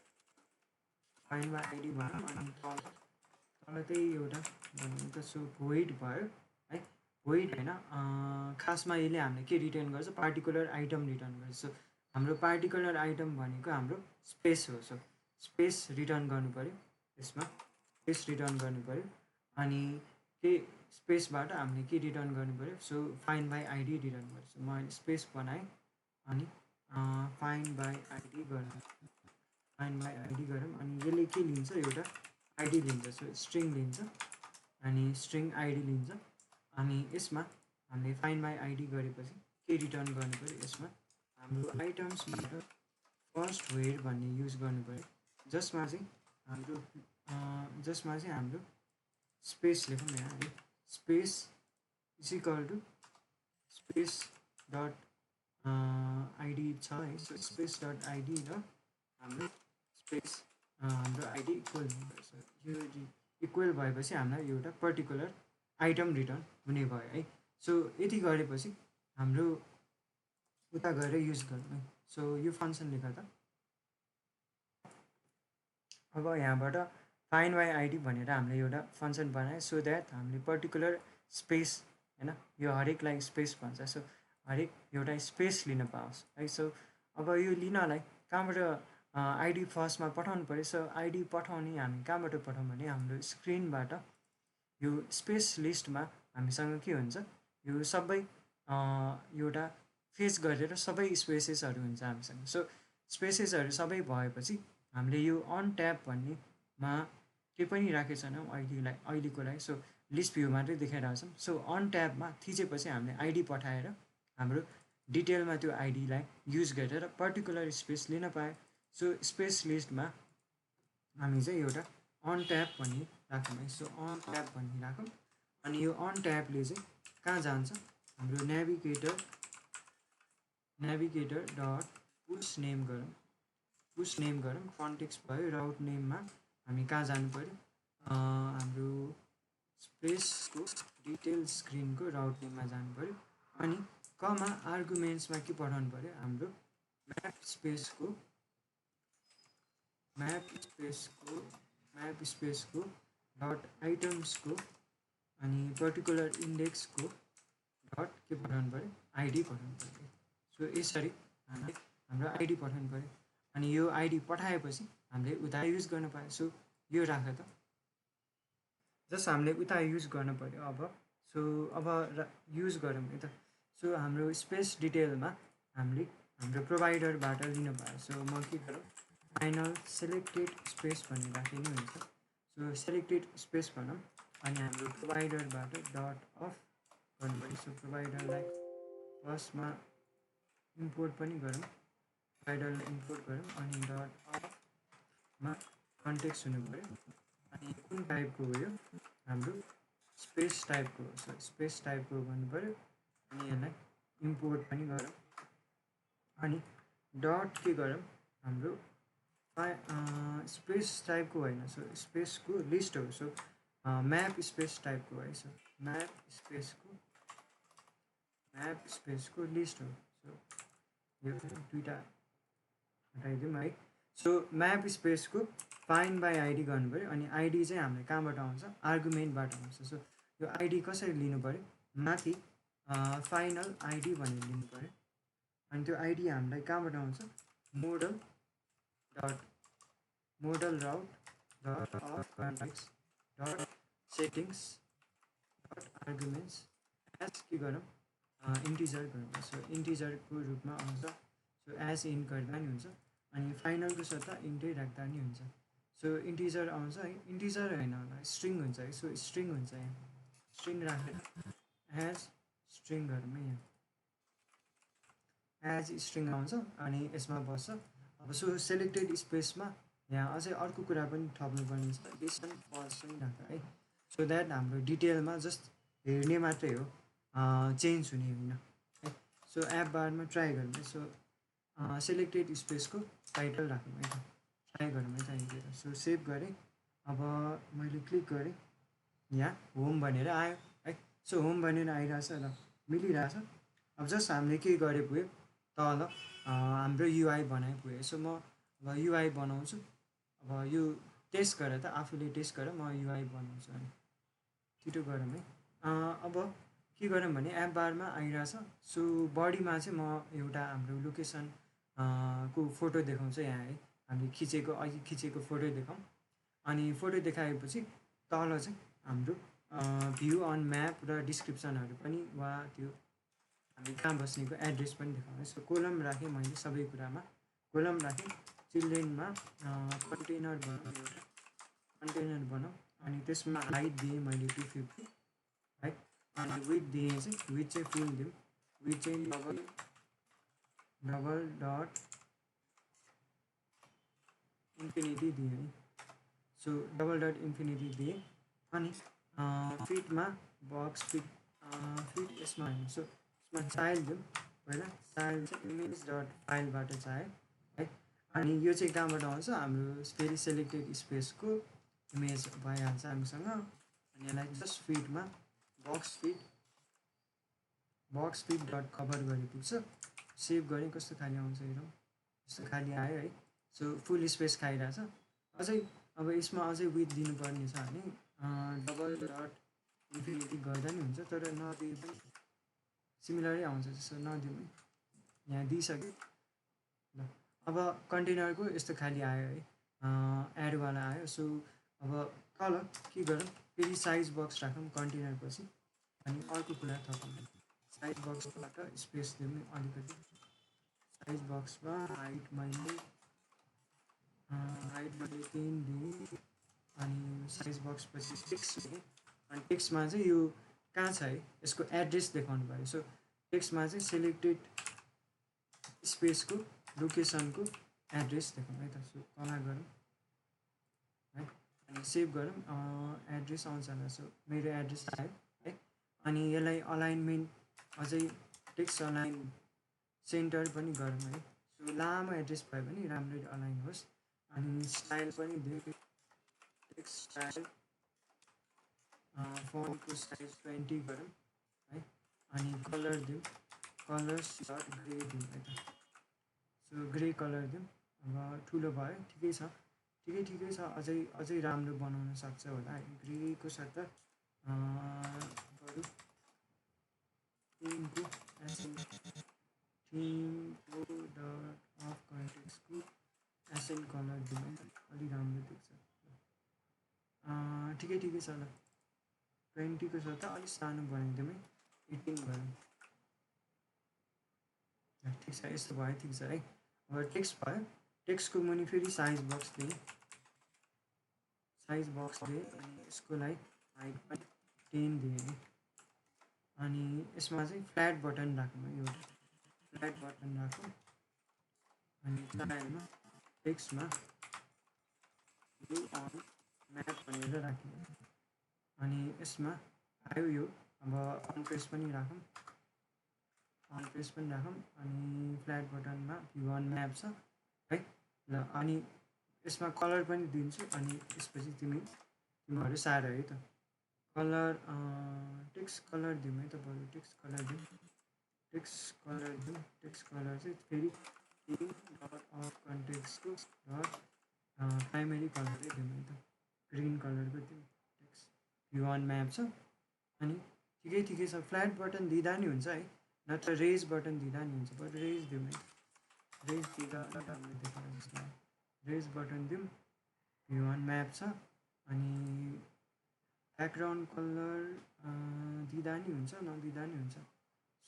फाइन्ड बाई आइडी भनौँ अनि तल त्यही एउटा बनाउँ त। सो भोइड भयो है, भोइड होइन, खासमा यसले हामीले के रिटर्न गर्छ, पार्टिकुलर आइटम रिटर्न गर्छ। सो हाम्रो पार्टिकुलर आइटम भनेको हाम्रो स्पेस हो। सो स्पेस रिटर्न गर्नु पऱ्यो, यसमा स्पेस रिटर्न गर्नु पऱ्यो अनि के स्पेसबाट हामीले के रिटर्न गर्नु पऱ्यो, so find by ID return गर्छ। मैले स्पेस बनाएँ अनि फाइन्ड बाई आइडी गरौँ, फाइन्ड बाई आइडी गरौँ अनि यसले के लिन्छ, एउटा आइडी लिन्छ। सो स्ट्रिङ लिन्छ अनि स्ट्रिङ आइडी लिन्छ अनि यसमा हामीले फाइन्ड बाई आइडी गरेपछि के रिटर्न गर्नु पऱ्यो, यसमा हाम्रो आइटम्सबाट फर्स्ट वेयर भन्ने युज गर्नु पऱ्यो, जसमा चाहिँ हाम्रो स्पेस लेखौँ यहाँ है, space is equal to space dot ID छ है। सो स्पेस डट आइडी र हाम्रो स्पेस हाम्रो आइडी इक्वल हुनुपर्छ। यो इक्वल भएपछि हामीलाई एउटा पर्टिकुलर आइटम रिटर्न हुने भयो है। सो यति गरेपछि हाम्रो उता गएर युज गरौँ है। सो यो फङ्सन लेख त। अब यहाँबाट फाइन्ड बाई आइडी भनेर हामीले एउटा फङ्सन बनायो सो द्याट हामीले पर्टिकुलर स्पेस होइन, यो हरेकलाई स्पेस भन्छ। सो हरेक एउटा स्पेस लिन पाओस् है। सो अब यो लिनलाई कहाँबाट आइडी फर्स्टमा पठाउनु पऱ्यो। सो आइडी पठाउने हामी कहाँबाट पठाउँ भने हाम्रो स्क्रिनबाट यो स्पेस लिस्टमा हामीसँग के हुन्छ, यो सबै एउटा फेच गरेर सबै स्पेसेसहरू हुन्छ हामीसँग। सो स्पेसेसहरू सबै भएपछि हामीले यो अन ट्याब भन्नेमा के पनि राखेको छैनौँ अहिलेको लागि। सो लिस्ट भ्यू मात्रै देखाइरहेको छौँ। सो अन ट्याबमा थिचेपछि हामीले आइडी पठाएर हाम्रो डिटेलमा त्यो आइडीलाई युज गरेर पर्टिकुलर स्पेस लिन पाएँ। सो स्पेस लिस्टमा हामी चाहिँ एउटा अन ट्याब भन्ने राखौँ है। सो अन ट्याब भन्ने राखौँ अनि यो अन ट्याबले चाहिँ कहाँ जान्छ, हाम्रो नेभिगेटर डट पुस नेम गरौँ, कन्टेक्स्ट भयो। राउट नेममा हामी कहाँ जानु पऱ्यो, हाम्रो स्पेसको डिटेल स्क्रिनको राउट नेममा जानु पऱ्यो अनि कमा आर्गुमेन्ट्समा के पठाउनु पऱ्यो, हाम्रो म्याप स्पेसको डट आइटम्सको अनि पर्टिकुलर इन्डेक्सको डट के पठाउनु पऱ्यो, आइडी पठाउनु पऱ्यो। सो यसरी हामीले हाम्रो आइडी पठाउनु पऱ्यो अनि यो आइडी पठाएपछि हामीले उता युज गर्न पायो। सो यो राख त, जस्ट हामीले उता युज गर्न पऱ्यो। अब सो अब युज गरौँ है त। सो हाम्रो स्पेस डिटेलमा हामीले हाम्रो प्रोभाइडरबाट लिन पायो। सो म के गरौँ, फाइनल सेलेक्टेड स्पेस भन्ने राखे नि हुन्छ। सो सेलेक्टेड स्पेस भनौँ अनि हाम्रो प्रोभाइडरबाट डट अफ गर्नु पऱ्यो। सो प्रोभाइडरलाई फर्स्टमा इम्पोर्ट पनि गरौँ, प्रोभाइडरलाई इम्पोर्ट गरौँ अनि डट अफमा कन्टेक्स्ट हुनु पऱ्यो अनि कुन टाइपको हो, यो हाम्रो स्पेस टाइपको हो। सो स्पेस टाइपको गर्नु पऱ्यो अनि यसलाई इम्पोर्ट पनि गरौँ अनि डट के गरौँ, हाम्रो स्पेस टाइपको होइन, सो स्पेसको लिस्ट हो। सो म्याप स्पेस टाइपको है। सो म्याप म्याप स्पेसको लिस्ट हो। सो यो दुईवटा हटाइदिउँ है। सो म्याप स्पेसको फाइन्ड बाई आइडी गर्नु पऱ्यो। अनि आइडी चाहिँ हामीले कहाँबाट आउँछ, आर्गुमेन्टबाट आउँछ। सो यो आइडी कसरी लिनु पऱ्यो, माथि फाइनल आइडी भनेर लिनु पऱ्यो। अनि त्यो आइडी हामीलाई कहाँबाट आउँछ, modal route dot of context dot settings dot arguments as के गरौँ, इन्टिजर गरौँ। सो इन्टिजरको रूपमा आउँछ। सो एज इन्ट गर्दा नि हुन्छ। अनि फाइनलको सट्टा इन्टै राख्दा नि हुन्छ। सो इन्टिजर आउँछ है, इन्टिजर होइन होला, स्ट्रिङ हुन्छ है। सो स्ट्रिङ हुन्छ यहाँ, स्ट्रिङ राखेर एज स्ट्रिङ गरौँ है। यहाँ एज स्ट्रिङ आउँछ अनि यसमा बस्छ। अब सो सेलेक्टेड स्पेसमा यहाँ अझै अर्को कुरा पनि थप्नुपर्ने छ, डिस्टेन्स फल्स पनि राख्दा है। सो द्याट हाम्रो डिटेलमा जस्ट हेर्ने मात्रै हो, चेन्ज हुने होइन है। सो एप बारमा ट्राई गरौँ है। सो सेलेक्टेड स्पेसको टाइटल राखौँ है त, ट्राई गरौँ है त हेरेर। सो सेभ गरेँ। अब मैले क्लिक गरेँ, यहाँ होम भनेर आयो है। सो होम भनेर आइरहेछ ल, मिलिरहेछ। अब जस्ट हामीले के गरे पुग्यो, तल हाम्रो युआई बनाइ पुग्यो। सो म अब युआई बनाउँछु। अब यो टेस्ट गरेर त आफूले टेस्ट गरेर म युआई बनाउँछु अनि छिटो गरौँ है। अब के गरौँ भने एप बारमा आइरहेछ। सो बडीमा चाहिँ म एउटा हाम्रो लोकेसन को फोटो देखाउँछ यहाँ है। हामीले खिचेको, अघि खिचेको फोटो देखाउँ। अनि फोटो देखाएपछि तल चाहिँ हाम्रो भ्यू अन म्याप र डिस्क्रिप्सनहरू पनि वा त्यो हामी कहाँ बस्नेको एड्रेस पनि देखाउने। सो कोलम राखेँ मैले, सबै कुरामा कोलम राखेँ। चिल्ड्रेनमा कन्टेनर बनाऊँ, एउटा कन्टेनर बनाऊँ। अनि त्यसमा हाइट दिएँ मैले 250 है। अनि विथ दिएँ चाहिँ, विथ चाहिँ फुल दिउँ, विथ चाहिँ डबल डट इन्फिनिटी दिएँ है। सो डबल डट इन्फिनिटी दिएँ। अनि फिटमा बक्स फिट यसमा होइन। सो यसमा चाइल्ड दिउँ पहिला, चाइल्ड चाहिँ इमेज डट फाइलबाट चाह्यो है। अनि यो चाहिँ कहाँबाट आउँछ, हाम्रो फेरि सेलेक्टेड स्पेसको इमेज भइहाल्छ हामीसँग। अनि यसलाई जस्ट फिटमा बक्स फिट डट कभर गरे पुग्छ। सेभ गरेँ, कस्तो खाले आउँछ हेरौँ, यस्तो खाले आयो है। सो फुल स्पेस खाइरहेछ। अझै अब यसमा अझै विथ दिनुपर्ने छ भने डबल डट इन्फिनिटी गर्दा नि हुन्छ, तर नदिए पनि सिमिलरै आउँछ। जस्तो नदिउँ है, यहाँ दिइसक्यो ल। अब कन्टेनरको यस्तो खाली आयो है, एडवाला आयो। सो अब तल के गरौँ, फेरि साइज बक्स राखौँ कन्टेनर पछि। अनि अर्को कुरा थपौँ, साइज बक्सबाट स्पेस दिउँ अलिकति। साइज बक्समा हाइट मैले 3 दिएँ। अनि साइज बक्स पछि टेक्स्ट दिएँ। अनि टेक्स्टमा चाहिँ यो कहाँ छ है, यसको एड्रेस देखाउनु पऱ्यो। सो टेक्स्टमा चाहिँ सेलेक्टेड स्पेसको लोकेसनको एड्रेस देखाउँ है त। सो कमा गरौँ है, अनि सेभ गरौँ। एड्रेस आउँछ होला। सो मेरो एड्रेस आयो है। अनि यसलाई अलाइनमेन्ट अझै टेक्स्ट अलाइन सेन्टर पनि गरौँ है। सो लामो एड्रेस भयो भने राम्ररी अलाइन होस्। अनि स्टाइल पनि दिउँ, टेक्स्ट स्टाइल फन्टको साइज 20 गरौँ है। अनि कलर दिउँ, कलर्स डट ग्रे दिउँ है त। सो ग्रे कलर दिउँ। अब ठुलो भयो, ठिकै छ, ठिकै छ। अझै राम्रो बनाउन सक्छ होला है। ग्रेको सट्टा बरु थिमको डट अफ कन्टेक्स्टको एसेन्ट कलर दिउँ है त, अलिक राम्रो देख्छ। ठिकै छ ल। 20 को सट्टा अलिक सानो बनाइदिउँ है, 18 गरौँ। ठिक छ, यस्तो भयो, ठिक छ है। अब टेक्स्ट भयो, टेक्स्टको मुनि फेरि साइज बक्स दिएँ, अनि यसको लागि हाइट पनि 10 दिएँ है। अनि यसमा चाहिँ फ्ल्याट बटन राखौँ है, एउटा फ्ल्याट बटन राखौँ। अनि स्टाइलमा टेक्स्टमा भ्यू अन म्याप भनेर राख्यौँ। अनि यसमा आयो यो, अब अन प्रेस पनि राखौँ, अनि फ्ल्याट बटनमा भ्यू अन म्याप छ है ल। अनि यसमा कलर पनि दिन्छु। अनि त्यसपछि तिमीहरू साह्रो है त। कलर टेक्स्ट कलर दिउँ है त, बरु टेक्स्ट कलर दिउँ। टेक्स्ट कलर दिउँ टेक्स्ट कलर चाहिँ फेरि डट अफ कन्टेक्स्टको डट प्राइमेरी कलरै दिउँ है त ग्रिन कलरको दिउँ टेक्स्ट भ्यू म्याप छ अनि ठिकै छ फ्ल्याट बटन दिँदा नि हुन्छ है नत्र रेज बटन दिँदा नि हुन्छ बट रेज दिउँ है रेज दिँदा राम्रो देखाएको जस्तो रेज बटन दिउँ भ्यू म्याप छ अनि ब्याकग्राउन्ड कलर दिँदा नि हुन्छ नदिँदा नि हुन्छ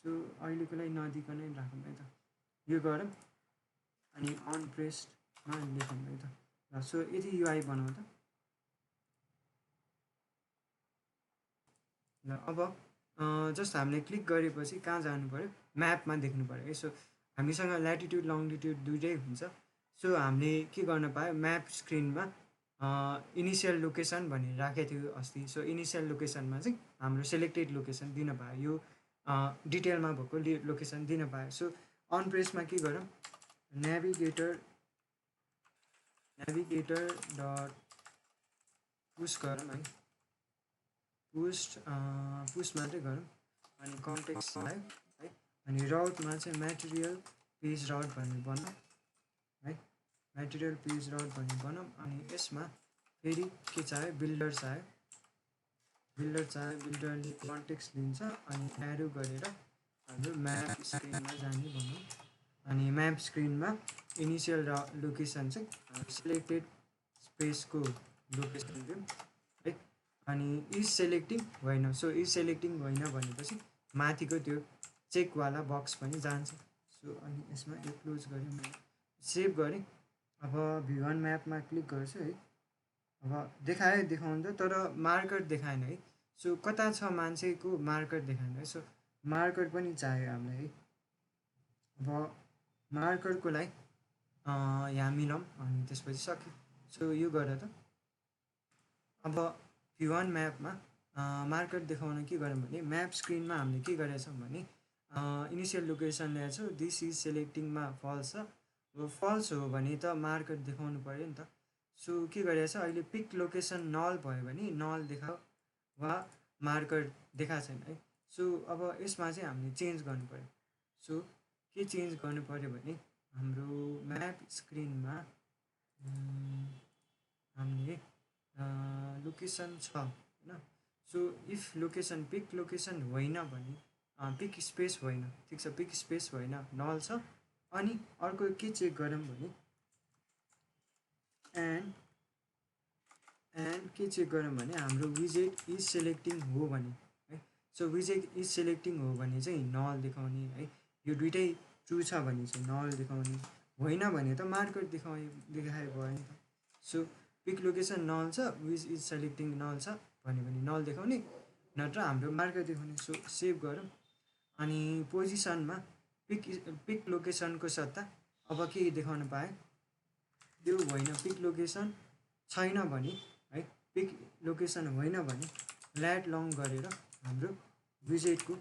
सो अहिलेको लागि नदिकनै राखौँ है त यो गरौँ अनि अन प्रेस्डमा लेखौँ है त ल सो यदि युआई बनाउँ त ल अब जस्ट हामीले क्लिक गरेपछि कहाँ जानु पऱ्यो म्यापमा देख्नु पऱ्यो यसो हामीसँग ल्याटिट्युड लङ्गिट्युड दुइटै हुन्छ सो हामीले के गर्न पायो म्याप स्क्रिनमा इनिसियल लोकेसन भनेर राखेको थियो अस्ति सो इनिसियल लोकेसनमा चाहिँ हाम्रो सेलेक्टेड लोकेसन दिन पायो यो डिटेलमा भएको लोकेसन दिन पायो सो अन प्रेसमा के गरौँ नेभिगेटर डट पुस गरौँ है पुस मात्रै गरौँ अनि कन्टेक्स्ट आयो है अनि राउटमा चाहिँ म्याटेरियल पेज राउट भनेर बनाऊँ है म्याटेरियल पेज राउट भनेर बनाऊँ अनि यसमा फेरि के चाहियो बिल्डर चाहियो बिल्डरले कन्टेक्स्ट दिन्छ अनि एरो गरेर हाम्रो म्याप स्क्रिनमा जाने बनाऊँ अनि म्याप स्क्रिनमा इनिसियल लोकेसन चाहिँ सिलेक्टेड स्पेसको लोकेसन दिउँ है अनि इज सेलेक्टिङ होइन सो इज सेलेक्टिङ होइन भनेपछि माथिको त्यो चेकवाला बक्स पनि जान्छ सो अनि यसमा यो क्लोज गरेँ मैले सेभ गरेँ अब भ्यू म्यापमा क्लिक गर्छु है अब देखाउनु त तर मार्कर देखाएन है सो कता छ मान्छेको मार्कर देखाएन है सो मार्कर पनि चाहियो हामीलाई है अब मार्करको लागि यहाँ मिलाउँ अनि त्यसपछि सक्यो सो यो गर त अब भ्यू म्यापमा मार्कर देखाउन के गरौँ भने म्याप स्क्रिनमा हामीले के गरेछौँ भने इनिसियल लोकेसन ल्याएको छु दिस इज सेलेक्टिङमा फल्स छ अब फल्स हो भने त मार्कर देखाउनु पऱ्यो नि त सो के गरेछ अहिले पिक लोकेसन नल भयो भने नल देखाऊ वा मार्कर देखाएको छैन है सो अब यसमा चाहिँ हामीले चेन्ज गर्नु पऱ्यो सो के चेन्ज गर्नु पऱ्यो भने हाम्रो म्याप स्क्रिनमा हामीले लोकेसन छ होइन so if location pick location होइन भने पिक स्पेस होइन ठिक छ पिक स्पेस होइन नल छ अनि अर्को के चेक गरौँ भने एन्ड के चेक गरौँ भने हाम्रो विजेट इज सेलेक्टिङ हो भने है सो विजेट इज सेलेक्टिङ हो भने चाहिँ नल देखाउने है यो दुइटै ट्रु छ भने चाहिँ नल देखाउने होइन भने त मार्कर देखाए भयो नि त सो पिक लोकेसन नल छ विच इज सेलेक्टिङ नल छ भन्यो भने नल देखाउने नत्र हाम्रो मार्कर देखाउने सो सेभ गरौँ अनि पोजिसनमा पिक लोकेसनको सट्टा अब के देखाउन पाएँ त्यो होइन पिक लोकेसन छैन भने है पिक लोकेसन होइन भने ल्याट लङ गरेर हाम्रो विजेटको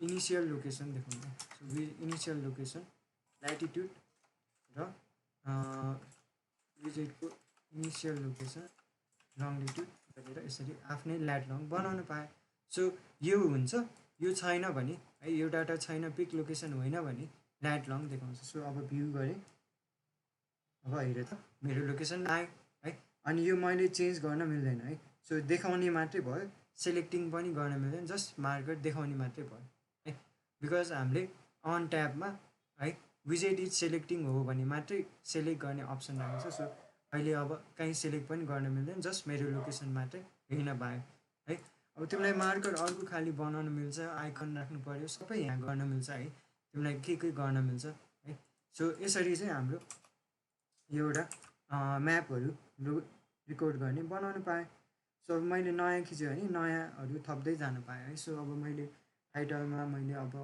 इनिसियल लोकेसन देखाउँछ सो इनिसियल लोकेसन ल्याटिट्युड र विजेटको इनिसियल लोकेसन लङ्गिट्युड गरेर यसरी आफ्नै ल्याट लङ बनाउन पाएँ सो यो हुन्छ यो छैन भने है यो डाटा छैन पिक लोकेसन होइन भने ल्याट लङ देखाउँछ सो अब भ्यू गरेँ अब हेरेँ त मेरो लोकेसन आयो है अनि यो मैले चेन्ज गर्न मिल्दैन है सो देखाउने मात्रै भयो सेलेक्टिङ पनि गर्न मिल्दैन जस्ट मार्कर देखाउने मात्रै भयो है बिकज हामीले अन ट्याबमा है विजेट इज सेलेक्टिङ हो भने मात्रै सेलेक्ट गर्ने अप्सन राखेको छ सो अहिले अब कहीँ सेलेक्ट पनि गर्न मिल्दैन जस्ट मेरो लोकेसन मात्रै हेर्न पायो है अब तिमीलाई मार्कर अर्को खाली बनाउन मिल्छ आइकन राख्नु पऱ्यो सबै यहाँ गर्न मिल्छ है तिमीलाई के गर्न मिल्छ है सो यसरी चाहिँ हाम्रो एउटा म्यापहरू रेकर्ड गर्ने बनाउनु पाएँ सो अब मैले नयाँ खिच्यो भने नयाँहरू थप्दै जानु पाएँ है सो अब मैले टाइटलमा मैले अब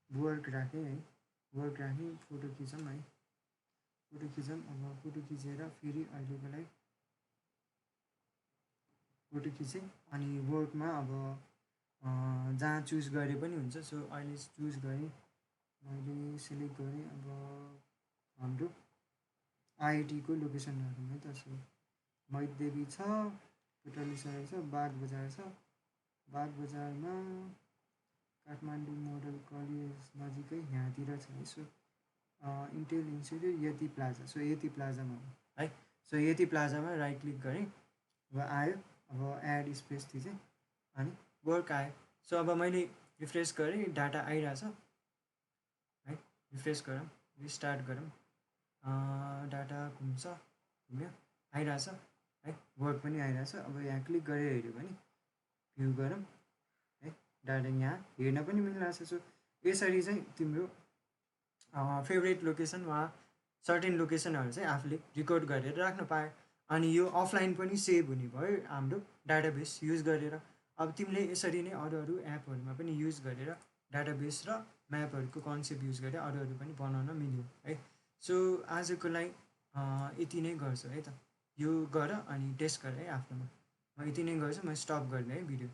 वर्क राखेँ है वर्क राखेँ फोटो खिचौँ है फोटो खिचौँ अब फोटो खिचेर फेरि अहिलेको लागि फोटो खिचेँ अनि वर्कमा अब जहाँ चुज गरे पनि हुन्छ सो अहिले चुज गरेँ मैले सिलेक्ट गरेँ अब हाम्रो आइआइटीको लोकेसन राखौँ है त सो मैदेवी छ पुटली सरेको छ बाग बजार छ बाग बजारमा काठमाडौँ मोडल कलेज नजिकै यहाँतिर छ है। सो इन्टेल इन्स्टिट्युट यति प्लाजा, सो यति प्लाजामा हो है। सो यति प्लाजामा राइट क्लिक गरेँ, अब आयो, अब एड स्पेस थिचेँ अनि वर्क आयो। सो अब मैले रिफ्रेस गरेँ, डाटा आइरहेछ है। रिफ्रेस गरौँ, रिस्टार्ट गरौँ, डाटा घुम्यो, आइरहेछ है, वर्क पनि आइरहेछ। अब यहाँ क्लिक गरेर हेऱ्यो भने भ्यू गरौँ है, डाटा यहाँ हेर्न पनि मिलिरहेछ। सो यसरी चाहिँ तिम्रो फेभरेट लोकेसन वा सर्टेन लोकेसनहरू चाहिँ आफूले रेकर्ड गरेर राख्न पायो। अनि यो अफलाइन पनि सेभ हुने भयो हाम्रो डाटाबेस युज गरेर। अब तिमीले यसरी नै अरू अरू एपहरूमा पनि युज गरेर डाटाबेस र म्यापहरूको कन्सेप्ट युज गरेर अरू पनि बनाउन मिल्यो है। सो आजको लागि यति नै गर्छु है त, यो गर अनि टेस्ट गर है आफ्नोमा। म यति नै गर्छु, म स्टप गर्ने है भिडियो।